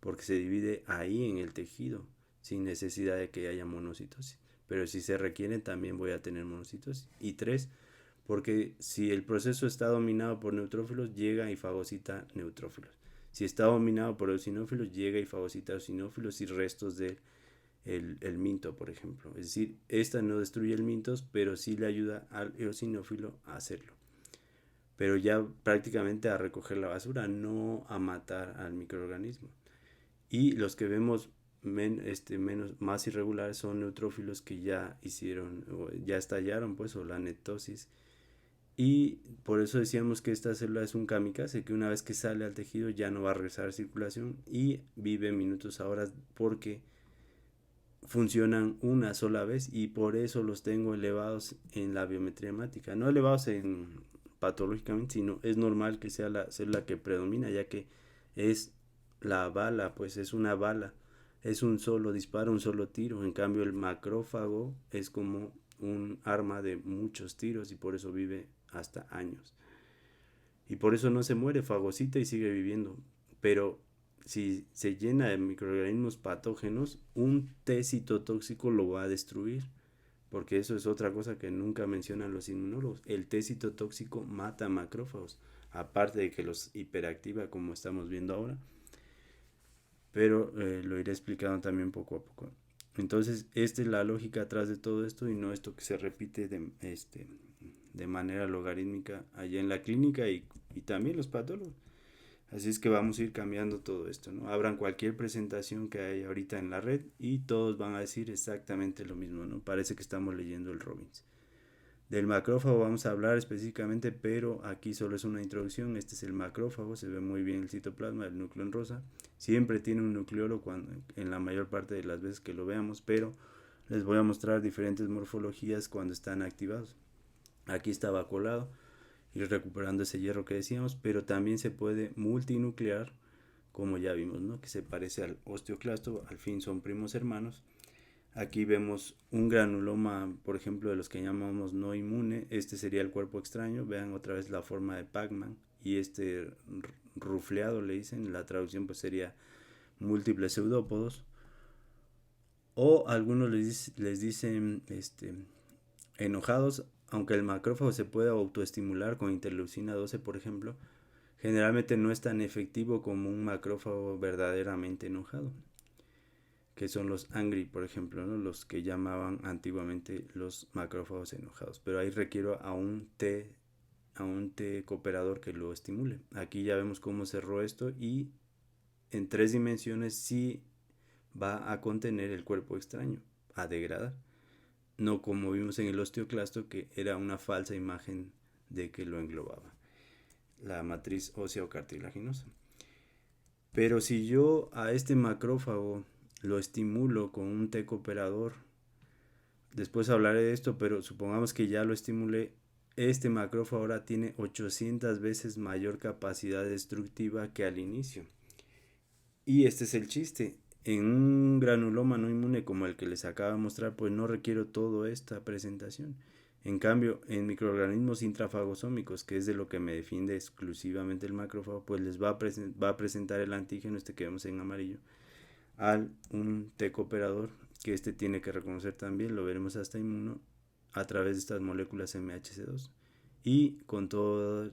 porque se divide ahí en el tejido sin necesidad de que haya monocitosis. Pero si se requieren también voy a tener monocitosis. Y tres, porque si el proceso está dominado por neutrófilos, llega y fagocita neutrófilos. Si está dominado por eosinófilos, llega y fagocita eosinófilos y restos de el minto, por ejemplo. Es decir, esta no destruye el mintos, pero sí le ayuda al eosinófilo a hacerlo. Pero ya prácticamente a recoger la basura, no a matar al microorganismo. Y los que vemos más irregulares son neutrófilos que ya hicieron, o ya estallaron, pues, o la netosis. Y por eso decíamos que esta célula es un kamikaze, que una vez que sale al tejido ya no va a regresar a circulación y vive minutos a horas porque funcionan una sola vez y por eso los tengo elevados en la biometría hemática. No elevados patológicamente, sino es normal que sea la célula que predomina, ya que es la bala, pues es una bala, es un solo disparo, un solo tiro. En cambio el macrófago es como un arma de muchos tiros y por eso vive hasta años. Y por eso no se muere, fagocita y sigue viviendo. Pero si se llena de microorganismos patógenos, un T citotóxico lo va a destruir. Porque eso es otra cosa que nunca mencionan los inmunólogos. El T citotóxico mata macrófagos. Aparte de que los hiperactiva como estamos viendo ahora. Pero lo iré explicando también poco a poco. Entonces, esta es la lógica atrás de todo esto y no esto que se repite de manera logarítmica allá en la clínica y también los patólogos. Así es que vamos a ir cambiando todo esto, ¿no? Abran cualquier presentación que hay ahorita en la red y todos van a decir exactamente lo mismo, ¿no? Parece que estamos leyendo el Robbins. Del macrófago vamos a hablar específicamente, pero aquí solo es una introducción. Este es el macrófago, se ve muy bien el citoplasma, el núcleo en rosa. Siempre tiene un nucleolo en la mayor parte de las veces que lo veamos, pero les voy a mostrar diferentes morfologías cuando están activados. Aquí estaba colado, ir recuperando ese hierro que decíamos, pero también se puede multinuclear, como ya vimos, ¿no? Que se parece al osteoclasto, al fin son primos hermanos. Aquí vemos un granuloma, por ejemplo, de los que llamamos no inmune. Este sería el cuerpo extraño. Vean otra vez la forma de Pac-Man. Y este rufleado le dicen. La traducción pues sería múltiples pseudópodos. O algunos les dicen enojados. Aunque el macrófago se puede autoestimular con interleucina 12, por ejemplo, generalmente no es tan efectivo como un macrófago verdaderamente enojado, que son los angry, por ejemplo, ¿no? Los que llamaban antiguamente los macrófagos enojados. Pero ahí requiero a un T cooperador que lo estimule. Aquí ya vemos cómo cerró esto y en 3 dimensiones sí va a contener el cuerpo extraño, a degradar. No como vimos en el osteoclasto, que era una falsa imagen de que lo englobaba, la matriz ósea o cartilaginosa. Pero si yo a este macrófago lo estimulo con un T cooperador, después hablaré de esto, pero supongamos que ya lo estimulé, este macrófago ahora tiene 800 veces mayor capacidad destructiva que al inicio. Y este es el chiste. En un granuloma no inmune como el que les acabo de mostrar, pues no requiero toda esta presentación. En cambio, en microorganismos intrafagosómicos, que es de lo que me defiende exclusivamente el macrófago, pues les va a presentar el antígeno, este que vemos en amarillo, al un T cooperador, que este tiene que reconocer también, lo veremos hasta inmuno, a través de estas moléculas MHC2. Y con todo,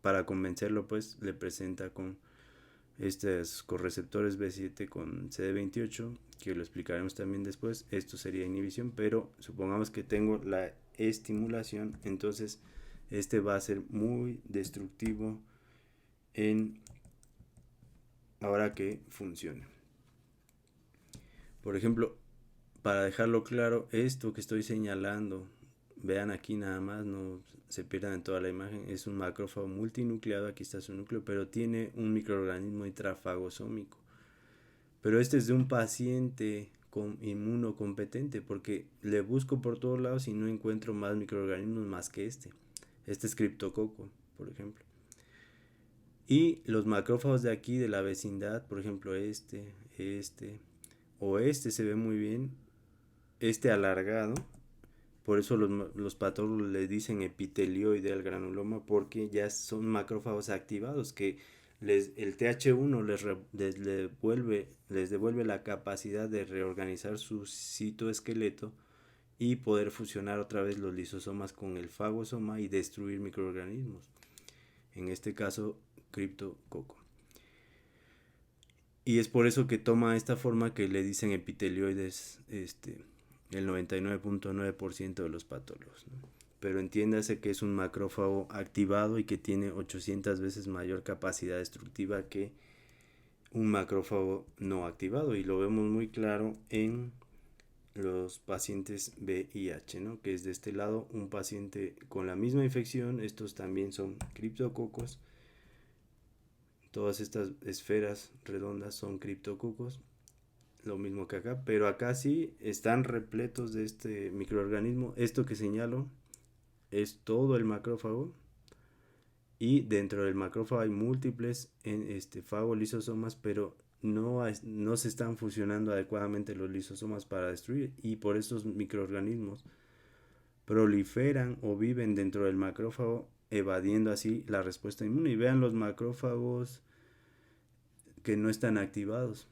para convencerlo, pues le presenta con estos correceptores B7 con CD28, que lo explicaremos también después. Esto sería inhibición, pero supongamos que tengo la estimulación, entonces este va a ser muy destructivo en ahora que funcione. Por ejemplo, para dejarlo claro, esto que estoy señalando, vean aquí nada más, no se pierdan en toda la imagen, es un macrófago multinucleado, aquí está su núcleo, pero tiene un microorganismo intrafagosómico. Pero este es de un paciente inmunocompetente, porque le busco por todos lados y no encuentro más microorganismos más que este. Este es criptococo, por ejemplo. Y los macrófagos de aquí, de la vecindad, por ejemplo o este se ve muy bien, este alargado, por eso los patólogos le dicen epitelioide al granuloma, porque ya son macrófagos activados que el TH1 les devuelve la capacidad de reorganizar su citoesqueleto y poder fusionar otra vez los lisosomas con el fagosoma y destruir microorganismos. En este caso, criptococo. Y es por eso que toma esta forma que le dicen epitelioides el 99.9% de los patólogos, ¿no? Pero entiéndase que es un macrófago activado y que tiene 800 veces mayor capacidad destructiva que un macrófago no activado, y lo vemos muy claro en los pacientes VIH, ¿no? Que es de este lado un paciente con la misma infección. Estos también son criptococos. Todas estas esferas redondas son criptococos, lo mismo que acá, pero acá sí están repletos de este microorganismo. Esto que señalo es todo el macrófago, y dentro del macrófago hay múltiples fagolisosomas, pero no se están fusionando adecuadamente los lisosomas para destruir, y por estos microorganismos proliferan o viven dentro del macrófago, evadiendo así la respuesta inmune. Y vean los macrófagos que no están activados,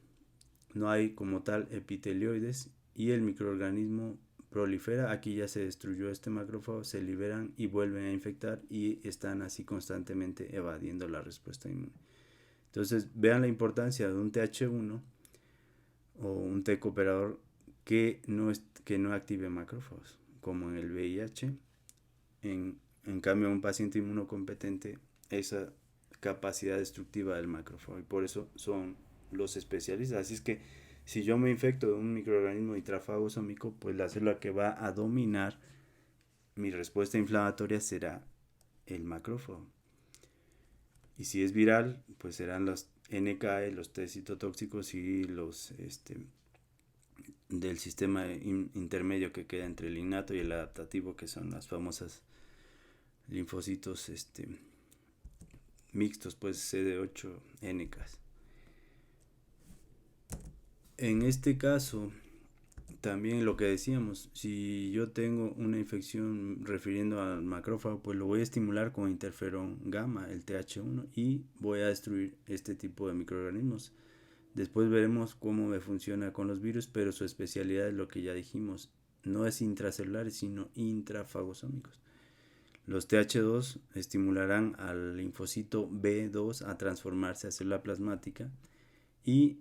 no hay como tal epitelioides, y el microorganismo prolifera. Aquí ya se destruyó este macrófago, se liberan y vuelven a infectar, y están así constantemente evadiendo la respuesta inmune. Entonces vean la importancia de un TH1 o un T cooperador que no active macrófagos, como en el VIH. En cambio, un paciente inmunocompetente, esa capacidad destructiva del macrófago, y por eso son los especialistas. Así es que si yo me infecto de un microorganismo intrafagosómico, pues la célula que va a dominar mi respuesta inflamatoria será el macrófago. Y si es viral, pues serán los NK, los test citotóxicos y los del sistema intermedio que queda entre el innato y el adaptativo, que son las famosas linfocitos mixtos, pues CD8-NK. En este caso, también lo que decíamos, si yo tengo una infección refiriendo al macrófago, pues lo voy a estimular con interferón gamma, el TH1, y voy a destruir este tipo de microorganismos. Después veremos cómo me funciona con los virus, pero su especialidad es lo que ya dijimos, no es intracelulares, sino intrafagosómicos. Los TH2 estimularán al linfocito B2 a transformarse a célula plasmática, y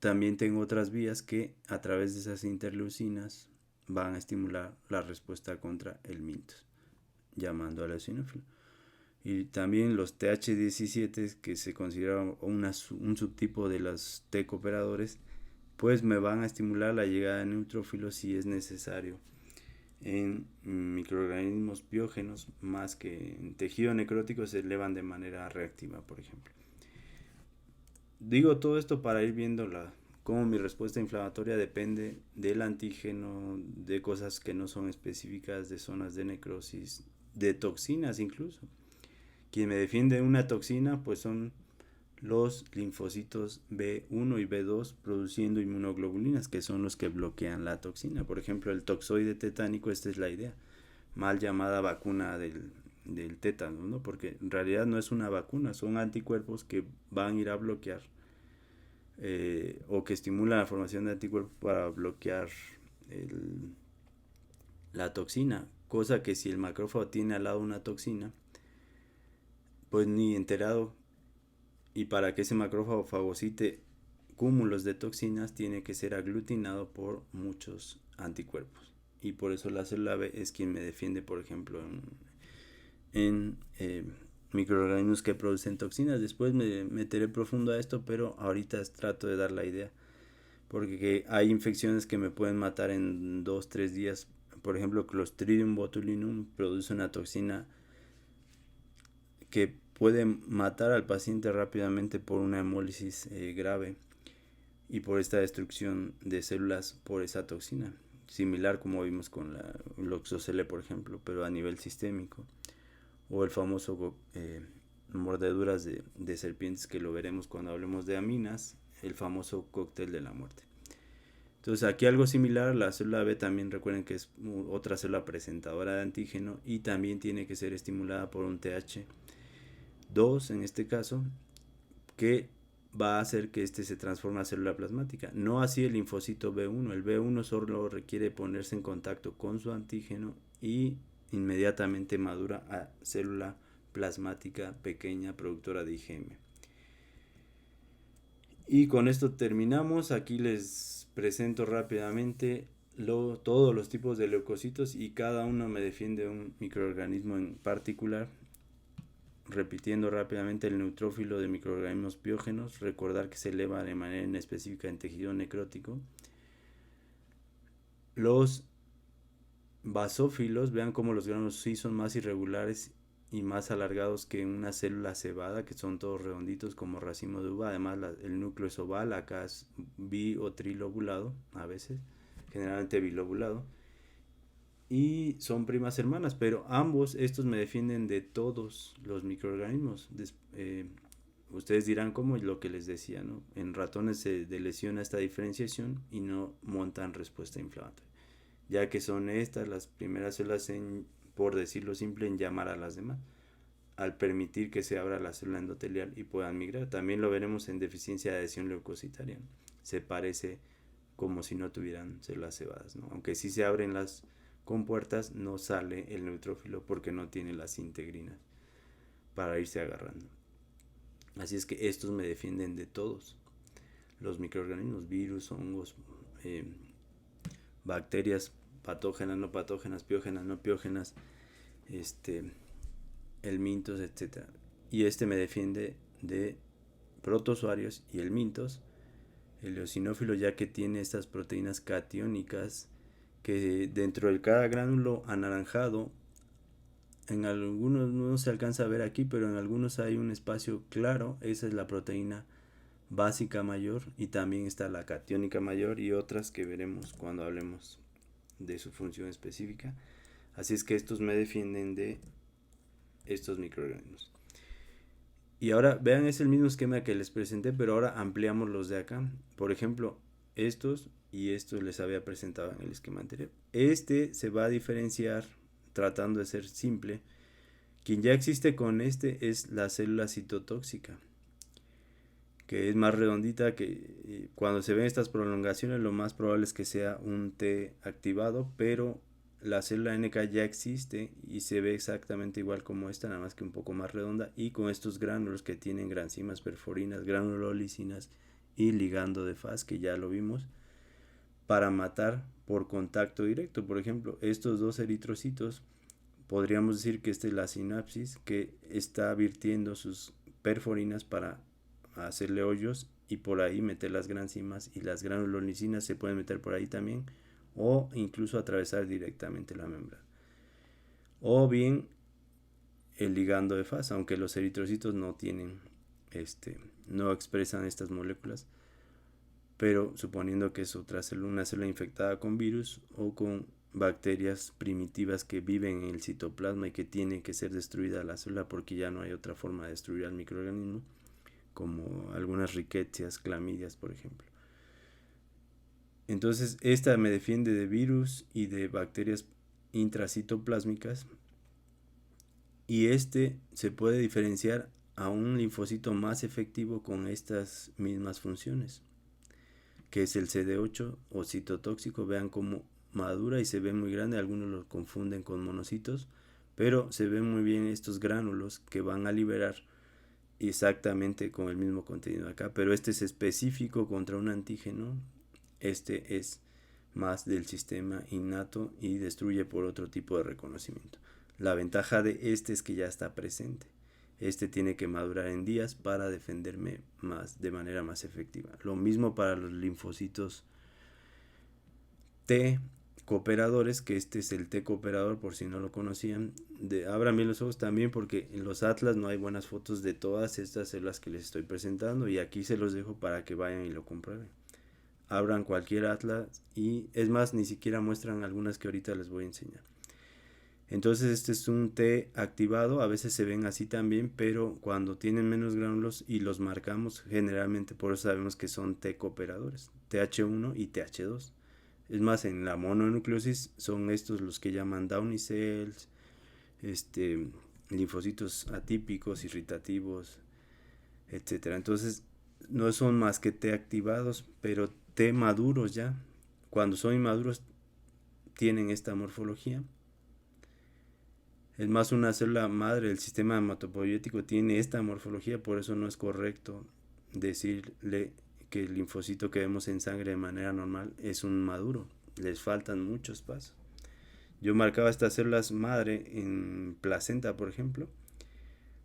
también tengo otras vías que a través de esas interleucinas van a estimular la respuesta contra el mintos, llamando al eosinófilo. Y también los TH17, que se considera un subtipo de los T cooperadores, pues me van a estimular la llegada de neutrófilos si es necesario en microorganismos biógenos, más que en tejido necrótico se elevan de manera reactiva, por ejemplo. Digo todo esto para ir viendo cómo mi respuesta inflamatoria depende del antígeno, de cosas que no son específicas, de zonas de necrosis, de toxinas incluso. Quien me defiende una toxina, pues son los linfocitos B1 y B2 produciendo inmunoglobulinas, que son los que bloquean la toxina. Por ejemplo, el toxoide tetánico, esta es la idea, mal llamada vacuna del tétano, ¿no? Porque en realidad no es una vacuna, son anticuerpos que van a ir a bloquear o que estimulan la formación de anticuerpos para bloquear la toxina, cosa que si el macrófago tiene al lado una toxina, pues ni enterado, y para que ese macrófago fagocite cúmulos de toxinas tiene que ser aglutinado por muchos anticuerpos, y por eso la célula B es quien me defiende, por ejemplo, en microorganismos que producen toxinas. Después me meteré profundo a esto, pero ahorita trato de dar la idea, porque hay infecciones que me pueden matar en 2-3 días. Por ejemplo, Clostridium botulinum produce una toxina que puede matar al paciente rápidamente por una hemólisis grave y por esta destrucción de células por esa toxina, similar como vimos con la Loxosele, por ejemplo, pero a nivel sistémico, o el famoso mordeduras de serpientes, que lo veremos cuando hablemos de aminas, el famoso cóctel de la muerte. Entonces aquí algo similar, la célula B también recuerden que es otra célula presentadora de antígeno y también tiene que ser estimulada por un TH2 en este caso, que va a hacer que se transforme a célula plasmática. No así el linfocito B1, el B1 solo requiere ponerse en contacto con su antígeno y inmediatamente madura a célula plasmática pequeña productora de IgM. Y con esto terminamos. Aquí les presento rápidamente todos los tipos de leucocitos y cada uno me defiende un microorganismo en particular. Repitiendo rápidamente, el neutrófilo de microorganismos biógenos, recordar que se eleva de manera inespecífica en tejido necrótico. Los basófilos, vean cómo los granos sí son más irregulares y más alargados que en una célula cebada, que son todos redonditos como racimo de uva. Además el núcleo es oval, acá es bi o trilobulado, a veces, generalmente bilobulado, y son primas hermanas, pero ambos estos me defienden de todos los microorganismos. Ustedes dirán cómo, lo que les decía, ¿no? En ratones se lesiona esta diferenciación y no montan respuesta inflamatoria, ya que son estas las primeras células por decirlo simple, en llamar a las demás, al permitir que se abra la célula endotelial y puedan migrar. También lo veremos en deficiencia de adhesión leucocitaria, se parece como si no tuvieran células cebadas, ¿no? Aunque sí se abren las compuertas, no sale el neutrófilo porque no tiene las integrinas para irse agarrando. Así es que estos me defienden de todos los microorganismos, virus, hongos, bacterias patógenas, no patógenas, piógenas, no piógenas, el mintos, etc. y este me defiende de protozoarios y helmintos. El eosinófilo, ya que tiene estas proteínas catiónicas que dentro de cada gránulo anaranjado, en algunos no se alcanza a ver aquí, pero en algunos hay un espacio claro. Esa es la proteína básica mayor, y también está la catiónica mayor y otras que veremos cuando hablemos de su función específica. Así es que estos me defienden de estos microorganismos. Y ahora vean, es el mismo esquema que les presenté, pero ahora ampliamos los de acá. Por ejemplo, estos y estos les había presentado en el esquema anterior. Este se va a diferenciar tratando de ser simple. Quien ya existe con este es la célula citotóxica, que es más redondita, que cuando se ven estas prolongaciones lo más probable es que sea un T activado, pero la célula NK ya existe y se ve exactamente igual como esta, nada más que un poco más redonda, y con estos gránulos que tienen granzimas, perforinas, granulolisinas y ligando de Fas, que ya lo vimos, para matar por contacto directo. Por ejemplo, estos dos eritrocitos, podríamos decir que esta es la sinapsis que está virtiendo sus perforinas para hacerle hoyos y por ahí meter las granzimas, y las granulolisinas se pueden meter por ahí también, o incluso atravesar directamente la membrana. O bien el ligando de Fas, aunque los eritrocitos no tienen, no expresan estas moléculas, pero suponiendo que es otra célula, una célula infectada con virus o con bacterias primitivas que viven en el citoplasma y que tiene que ser destruida la célula porque ya no hay otra forma de destruir al microorganismo, como algunas riquecias, clamidias, por ejemplo. Entonces, esta me defiende de virus y de bacterias intracitoplásmicas, y se puede diferenciar a un linfocito más efectivo con estas mismas funciones, que es el CD8 o citotóxico. Vean cómo madura y se ve muy grande, algunos lo confunden con monocitos, pero se ven muy bien estos gránulos que van a liberar exactamente con el mismo contenido acá, pero este es específico contra un antígeno, este es más del sistema innato y destruye por otro tipo de reconocimiento. La ventaja de este es que ya está presente. Este tiene que madurar en días para defenderme más, de manera más efectiva. Lo mismo para los linfocitos T cooperadores, que este es el T cooperador por si no lo conocían. Abran bien los ojos también, porque en los atlas no hay buenas fotos de todas estas células que les estoy presentando, y aquí se los dejo para que vayan y lo comprueben. Abran cualquier atlas, y es más, ni siquiera muestran algunas que ahorita les voy a enseñar. Entonces este es un T activado, a veces se ven así también, pero cuando tienen menos gránulos y los marcamos, generalmente por eso sabemos que son T cooperadores, TH1 y TH2. Es más, en la mononucleosis son estos los que llaman Downy cells, linfocitos atípicos, irritativos, etcétera. Entonces no son más que T activados, pero T maduros ya. Cuando son inmaduros tienen esta morfología. Es más, una célula madre del sistema hematopoyético tiene esta morfología, por eso no es correcto decirle que el linfocito que vemos en sangre de manera normal es un maduro. Les faltan muchos pasos. Yo marcaba estas células madre en placenta, por ejemplo,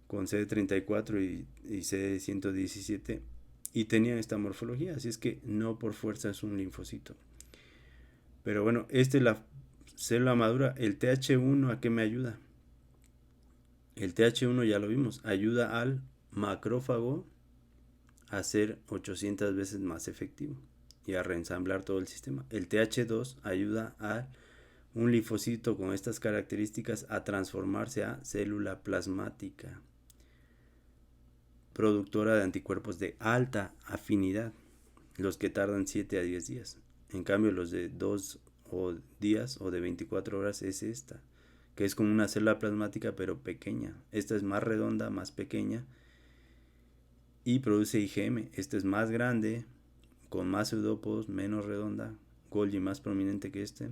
con CD34 y CD117, y tenían esta morfología, así es que no por fuerza es un linfocito. Pero bueno, esta es la célula madura. El TH1, ¿a qué me ayuda? El TH1 ya lo vimos, ayuda al macrófago a ser 800 veces más efectivo y a reensamblar todo el sistema. El TH2 ayuda a un linfocito con estas características a transformarse a célula plasmática, productora de anticuerpos de alta afinidad, los que tardan 7 a 10 días. En cambio, los de 2 días o de 24 horas es esta, que es como una célula plasmática pero pequeña. Esta es más redonda, más pequeña, y produce IgM. Esta es más grande, con más pseudópodos, menos redonda, Golgi más prominente que este,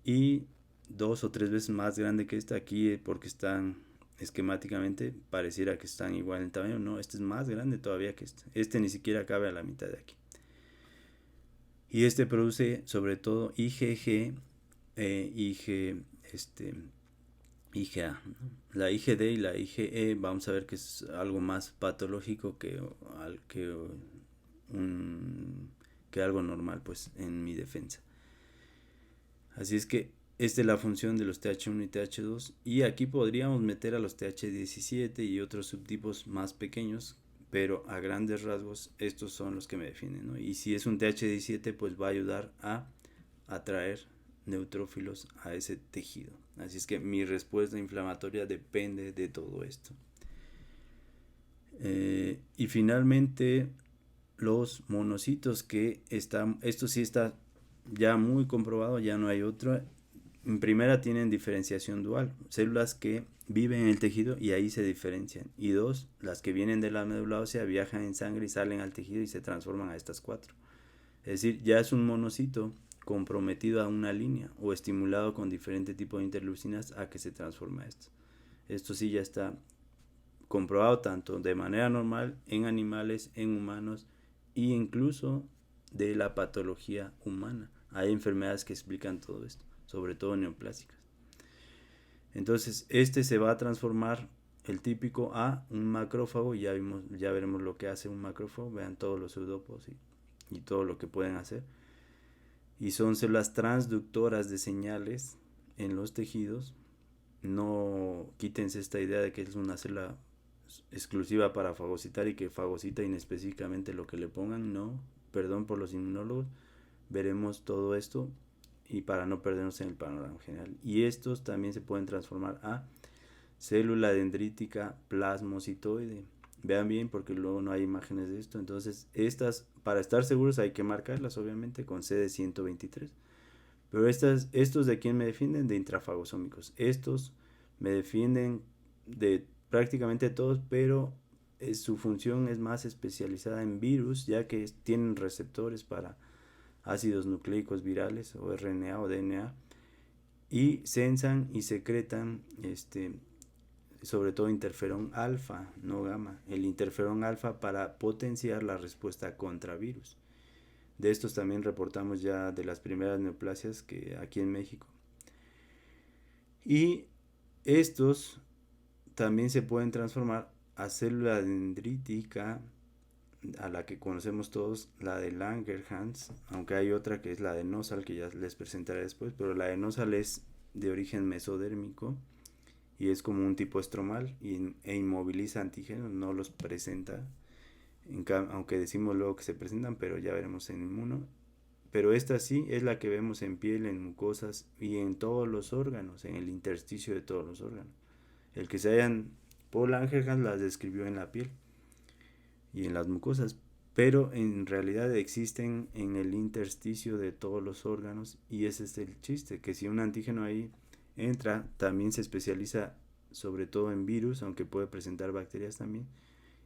y 2 o 3 veces más grande que esta. Aquí porque están esquemáticamente, pareciera que están igual en tamaño, no, este es más grande todavía que este ni siquiera cabe a la mitad de aquí. Y este produce sobre todo IgG, IgA, ¿no? La IgD y la IgE vamos a ver que es algo más patológico un, que algo normal, pues, en mi defensa. Así es que esta es la función de los TH1 y TH2, y aquí podríamos meter a los TH17 y otros subtipos más pequeños, pero a grandes rasgos estos son los que me definen, ¿no? Y si es un TH17, pues va a ayudar a atraer neutrófilos a ese tejido. Así es que mi respuesta inflamatoria depende de todo esto. Y finalmente los monocitos, que están, esto sí está ya muy comprobado, ya no hay otro. En primera, tienen diferenciación dual, células que viven en el tejido y ahí se diferencian. Y dos, las que vienen de la médula ósea viajan en sangre y salen al tejido y se transforman a estas cuatro. Es decir, ya es un monocito comprometido a una línea o estimulado con diferente tipo de interleucinas a que se transforma a esto. Esto sí ya está comprobado tanto de manera normal en animales, en humanos e incluso de la patología humana. Hay enfermedades que explican todo esto, sobre todo neoplásicas. Entonces, este se va a transformar el típico a un macrófago, y ya veremos lo que hace un macrófago, vean todos los pseudópodos y todo lo que pueden hacer. Y son células transductoras de señales en los tejidos. No quítense esta idea de que es una célula exclusiva para fagocitar y que fagocita inespecíficamente lo que le pongan. No, perdón por los inmunólogos, veremos todo esto y para no perdernos en el panorama general. Y estos también se pueden transformar a célula dendrítica plasmocitoide. Vean bien porque luego no hay imágenes de esto. Entonces estas, para estar seguros, hay que marcarlas obviamente con CD123. Pero estos de quién me defienden, de intrafagosómicos. Estos me defienden de prácticamente todos, pero su función es más especializada en virus, ya que tienen receptores para ácidos nucleicos virales o RNA o DNA, y sensan y secretan sobre todo interferón alfa, no gamma. El interferón alfa para potenciar la respuesta contra virus. De estos también reportamos ya de las primeras neoplasias que aquí en México. Y estos también se pueden transformar a célula dendrítica, a la que conocemos todos, la de Langerhans, aunque hay otra que es la de Nosal, que ya les presentaré después, pero la de Nosal es de origen mesodérmico y es como un tipo estromal e inmoviliza antígenos, no los presenta, aunque decimos luego que se presentan, pero ya veremos en inmuno. Pero esta sí es la que vemos en piel, en mucosas y en todos los órganos, en el intersticio de todos los órganos. El que se hayan, Paul Langerhans las describió en la piel y en las mucosas, pero en realidad existen en el intersticio de todos los órganos, y ese es el chiste, que si un antígeno ahí entra, también se especializa sobre todo en virus, aunque puede presentar bacterias también.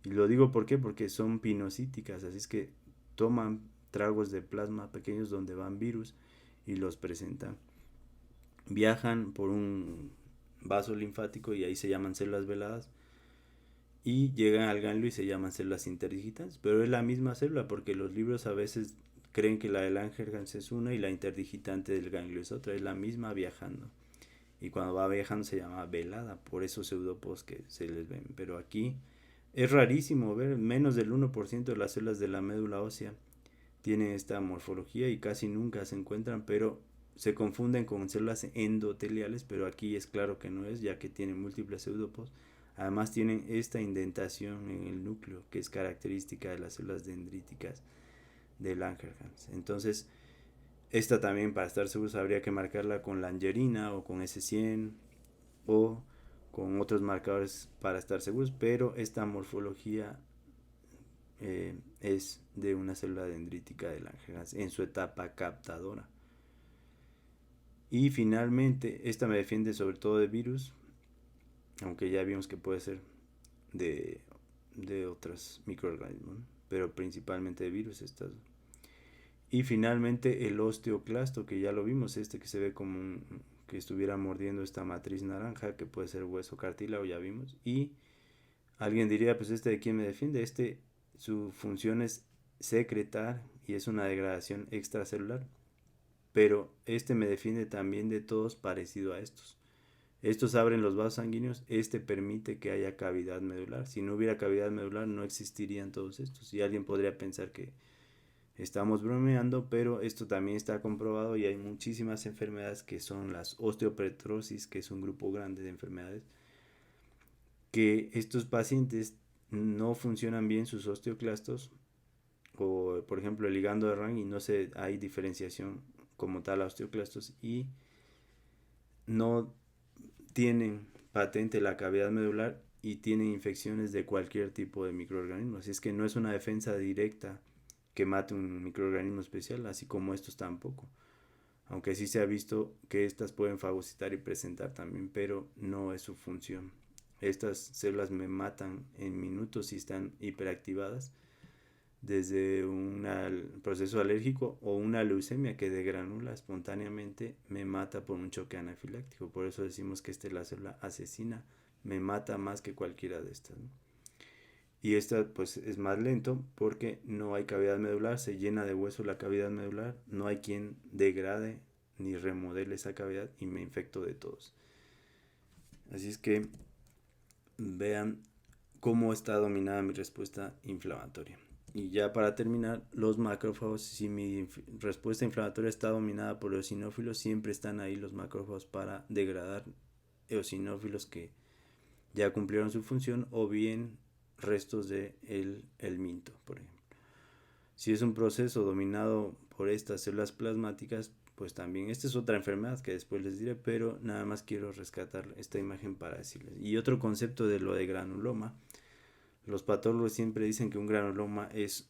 Y lo digo ¿por qué? Porque son pinocíticas, así es que toman tragos de plasma pequeños donde van virus y los presentan. Viajan por un vaso linfático y ahí se llaman células veladas y llegan al ganglio y se llaman células interdigitantes, pero es la misma célula porque los libros a veces creen que la de Langerhans es una y la interdigitante del ganglio es otra, es la misma viajando. Y cuando va viajando se llama velada, por esos pseudópodos que se les ven. Pero aquí es rarísimo ver, menos del 1% de las células de la médula ósea tienen esta morfología y casi nunca se encuentran, pero se confunden con células endoteliales, pero aquí es claro que no es, ya que tienen múltiples pseudópodos. Además tienen esta indentación en el núcleo, que es característica de las células dendríticas de Langerhans. Entonces, esta también, para estar seguros, habría que marcarla con Langerina o con S100 o con otros marcadores para estar seguros, pero esta morfología es de una célula dendrítica de Langerhans en su etapa captadora. Y finalmente, esta me defiende sobre todo de virus, aunque ya vimos que puede ser de, de otros microorganismos, ¿no? Pero principalmente de virus estas. Y finalmente el osteoclasto, que ya lo vimos, que se ve como que estuviera mordiendo esta matriz naranja, que puede ser hueso cartílago, ya vimos. Y alguien diría, pues de quién me defiende, su función es secretar y es una degradación extracelular, pero me defiende también de todos parecido a estos. Estos abren los vasos sanguíneos, este permite que haya cavidad medular. Si no hubiera cavidad medular no existirían todos estos. Y alguien podría pensar que estamos bromeando, pero esto también está comprobado y hay muchísimas enfermedades que son las osteopetrosis, que es un grupo grande de enfermedades, que estos pacientes no funcionan bien sus osteoclastos o por ejemplo el ligando de Rank y no se hay diferenciación como tal a osteoclastos y no tienen patente la cavidad medular y tienen infecciones de cualquier tipo de microorganismo. Así es que no es una defensa directa que mate un microorganismo especial, así como estos tampoco. Aunque sí se ha visto que estas pueden fagocitar y presentar también, pero no es su función. Estas células me matan en minutos si están hiperactivadas, desde un proceso alérgico o una leucemia que degranula espontáneamente me mata por un choque anafiláctico. Por eso decimos que esta es la célula asesina, me mata más que cualquiera de estas, ¿no? Y esta pues es más lento porque no hay cavidad medular, se llena de hueso la cavidad medular, no hay quien degrade ni remodele esa cavidad y me infecto de todos. Así es que vean cómo está dominada mi respuesta inflamatoria. Y ya para terminar, los macrófagos, si mi respuesta inflamatoria está dominada por eosinófilos, siempre están ahí los macrófagos para degradar eosinófilos que ya cumplieron su función o bien restos de el minto, por ejemplo. Si es un proceso dominado por estas células plasmáticas, pues también esta es otra enfermedad que después les diré, pero nada más quiero rescatar esta imagen para decirles. Y otro concepto de lo de granuloma, los patólogos siempre dicen que un granuloma es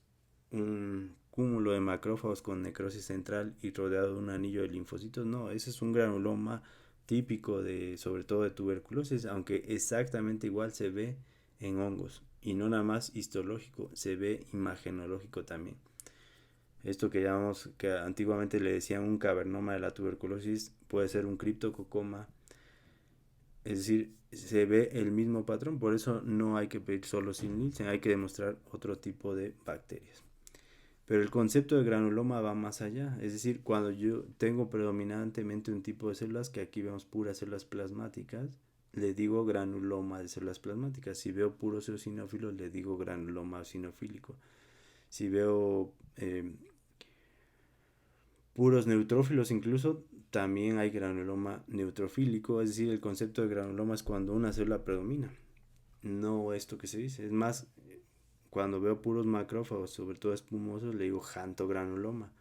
un cúmulo de macrófagos con necrosis central y rodeado de un anillo de linfocitos. No, ese es un granuloma típico de, sobre todo de tuberculosis, aunque exactamente igual se ve en hongos y no nada más histológico, se ve imagenológico también. Esto que llamamos, que antiguamente le decían un cavernoma de la tuberculosis, puede ser un criptococoma, es decir, se ve el mismo patrón, por eso no hay que pedir solo sin Nielsen, hay que demostrar otro tipo de bacterias. Pero el concepto de granuloma va más allá, es decir, cuando yo tengo predominantemente un tipo de células, que aquí vemos puras células plasmáticas, le digo granuloma de células plasmáticas. Si veo puros eosinófilos, le digo granuloma eosinofílico. Si veo puros neutrófilos incluso, también hay granuloma neutrofílico, es decir, el concepto de granuloma es cuando una célula predomina, no esto que se dice. Es más, cuando veo puros macrófagos, sobre todo espumosos, le digo xantogranuloma.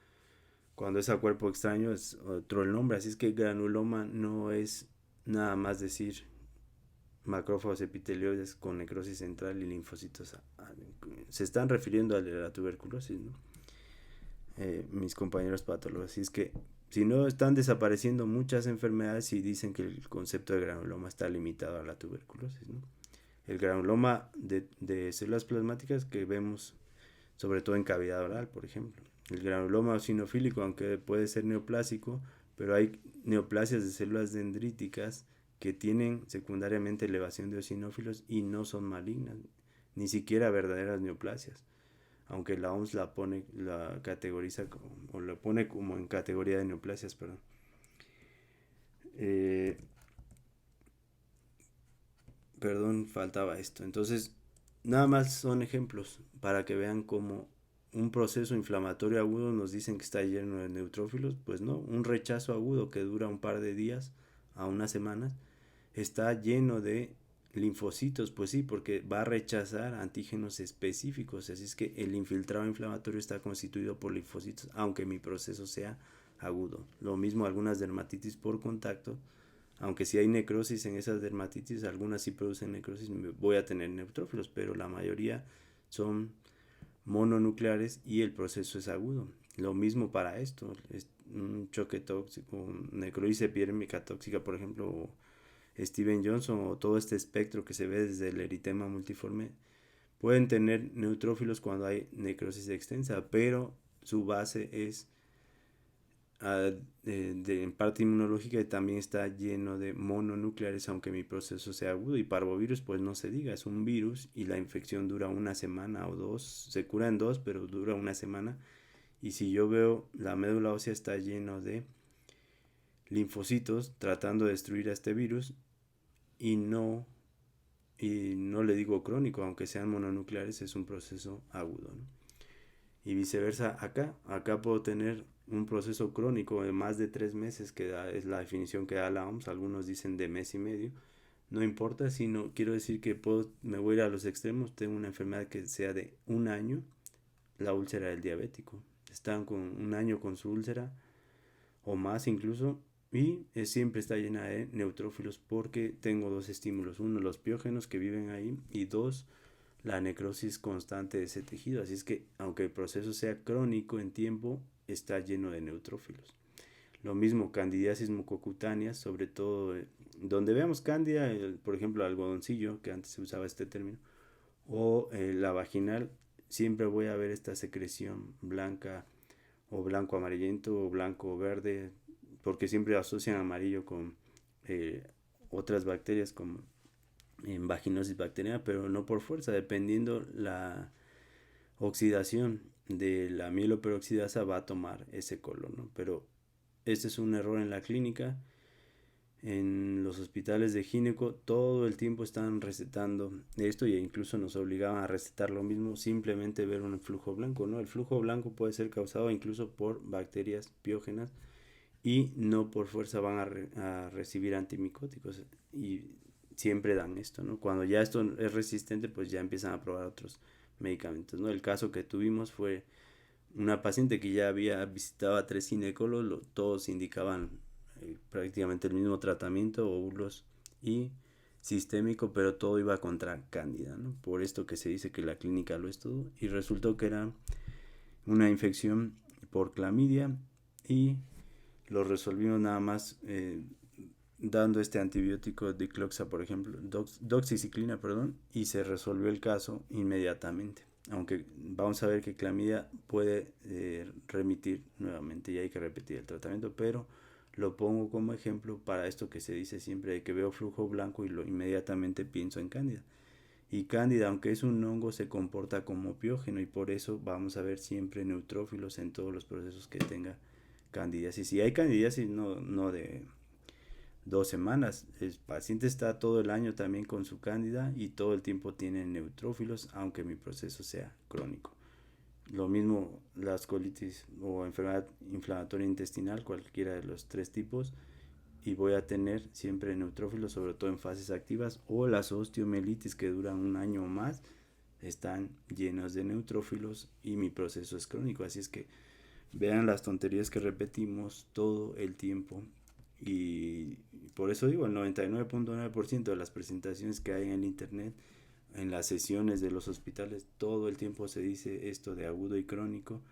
Cuando es a cuerpo extraño es otro el nombre, así es que granuloma no es nada más decir macrófagos epitelioides con necrosis central y linfocitos. Se están refiriendo a la tuberculosis, ¿no? Mis compañeros patólogos. Así es que si no están desapareciendo muchas enfermedades y dicen que el concepto de granuloma está limitado a la tuberculosis, ¿no? El granuloma de células plasmáticas que vemos sobre todo en cavidad oral, por ejemplo. El granuloma eosinofílico, aunque puede ser neoplásico, pero hay neoplasias de células dendríticas que tienen secundariamente elevación de eosinófilos y no son malignas, ni siquiera verdaderas neoplasias, aunque la OMS la categoriza como, o la pone como en categoría de neoplasias, perdón. Eh, Perdón, faltaba esto. Entonces, nada más son ejemplos para que vean cómo un proceso inflamatorio agudo nos dicen que está lleno de neutrófilos. Pues no, un rechazo agudo que dura un par de días a unas semanas está lleno de linfocitos, pues sí, porque va a rechazar antígenos específicos. Así es que el infiltrado inflamatorio está constituido por linfocitos, aunque mi proceso sea agudo. Lo mismo algunas dermatitis por contacto, aunque si hay necrosis en esas dermatitis, algunas sí producen necrosis, voy a tener neutrófilos, pero la mayoría son mononucleares y el proceso es agudo. Lo mismo para esto, es un choque tóxico, necrosis epidérmica tóxica, por ejemplo, o Steven Johnson o todo este espectro que se ve desde el eritema multiforme, pueden tener neutrófilos cuando hay necrosis extensa, pero su base es en parte inmunológica y también está lleno de mononucleares, aunque mi proceso sea agudo. Y parvovirus pues no se diga, es un virus y la infección dura una semana o dos, se cura en dos, pero dura una semana. Y si yo veo la médula ósea está lleno de linfocitos tratando de destruir a este virus, y no, y no le digo crónico, aunque sean mononucleares, es un proceso agudo, ¿no? Y viceversa acá puedo tener un proceso crónico de más de 3 meses, es la definición que da la OMS, algunos dicen de mes y medio, no importa, sino quiero decir que me voy a ir a los extremos, tengo una enfermedad que sea de un año, la úlcera del diabético, están con un año con su úlcera, o más incluso, y siempre está llena de neutrófilos porque tengo dos estímulos, uno los piógenos que viven ahí y dos la necrosis constante de ese tejido, así es que aunque el proceso sea crónico en tiempo, está lleno de neutrófilos. Lo mismo candidiasis mucocutánea, sobre todo donde veamos cándida, por ejemplo algodoncillo, que antes se usaba este término, o la vaginal, siempre voy a ver esta secreción blanca o blanco amarillento o blanco verde, porque siempre asocian amarillo con eh, otras bacterias como en vaginosis bacteriana, pero no por fuerza, dependiendo la oxidación de la mieloperoxidasa va a tomar ese color, ¿no? Pero este es un error en la clínica. En los hospitales de gineco todo el tiempo están recetando esto e incluso nos obligaban a recetar lo mismo, simplemente ver un flujo blanco, ¿no? El flujo blanco puede ser causado incluso por bacterias piógenas y no por fuerza van a recibir antimicóticos y siempre dan esto, ¿no? Cuando ya esto es resistente, pues ya empiezan a probar otros medicamentos, ¿no? El caso que tuvimos fue una paciente que ya había visitado a 3 ginecólogos, todos indicaban prácticamente el mismo tratamiento, óvulos y sistémico, pero todo iba contra cándida, ¿no? Por esto que se dice que la clínica lo es todo, y resultó que era una infección por clamidia y lo resolvimos nada más dando este antibiótico dicloxa, por ejemplo, doxiciclina, perdón, y se resolvió el caso inmediatamente. Aunque vamos a ver que clamidia puede remitir nuevamente y hay que repetir el tratamiento, pero lo pongo como ejemplo para esto que se dice siempre de que veo flujo blanco y inmediatamente pienso en cándida. Y cándida, aunque es un hongo, se comporta como piógeno y por eso vamos a ver siempre neutrófilos en todos los procesos que tenga candidiasis. Si hay candidiasis, no de 2 semanas. El paciente está todo el año también con su cándida y todo el tiempo tiene neutrófilos, aunque mi proceso sea crónico. Lo mismo las colitis o enfermedad inflamatoria intestinal, cualquiera de los 3 tipos, y voy a tener siempre neutrófilos, sobre todo en fases activas, o las osteomielitis que duran un año o más, están llenos de neutrófilos y mi proceso es crónico. Así es que vean las tonterías que repetimos todo el tiempo y por eso digo, el 99.9% de las presentaciones que hay en el internet, en las sesiones de los hospitales, todo el tiempo se dice esto de agudo y crónico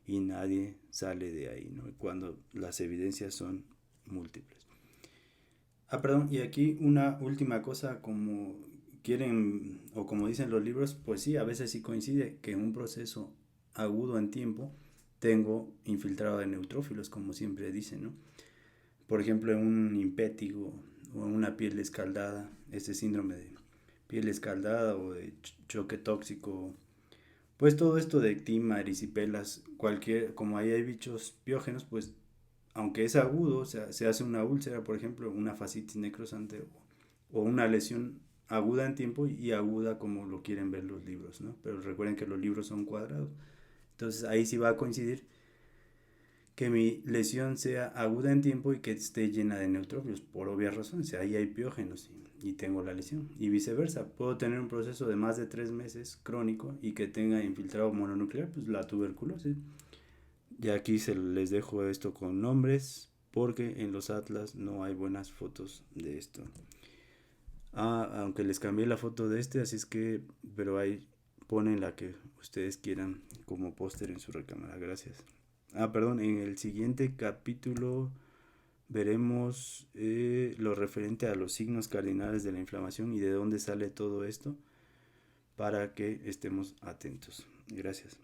y nadie sale de ahí, ¿no? Cuando las evidencias son múltiples. Perdón, y aquí una última cosa, como quieren o como dicen los libros, pues sí, a veces sí coincide que en un proceso agudo en tiempo tengo infiltrado de neutrófilos, como siempre dicen, ¿no? Por ejemplo, en un impétigo o en una piel escaldada, este síndrome de piel escaldada o de choque tóxico, pues todo esto de ectima, erisipelas, como ahí hay bichos piógenos, pues aunque es agudo, o sea, se hace una úlcera, por ejemplo, una fascitis necrosante o una lesión aguda en tiempo y aguda como lo quieren ver los libros, ¿no? Pero recuerden que los libros son cuadrados. Entonces ahí sí va a coincidir que mi lesión sea aguda en tiempo y que esté llena de neutrófilos, por obvias razones. Ahí hay piógenos y tengo la lesión. Y viceversa, puedo tener un proceso de más de 3 meses crónico y que tenga infiltrado mononuclear, pues la tuberculosis. Y aquí les dejo esto con nombres porque en los atlas no hay buenas fotos de esto. Aunque les cambié la foto de este, así es que, pero ahí ponen la que ustedes quieran como póster en su recámara. Gracias. Perdón, en el siguiente capítulo veremos lo referente a los signos cardinales de la inflamación y de dónde sale todo esto para que estemos atentos. Gracias.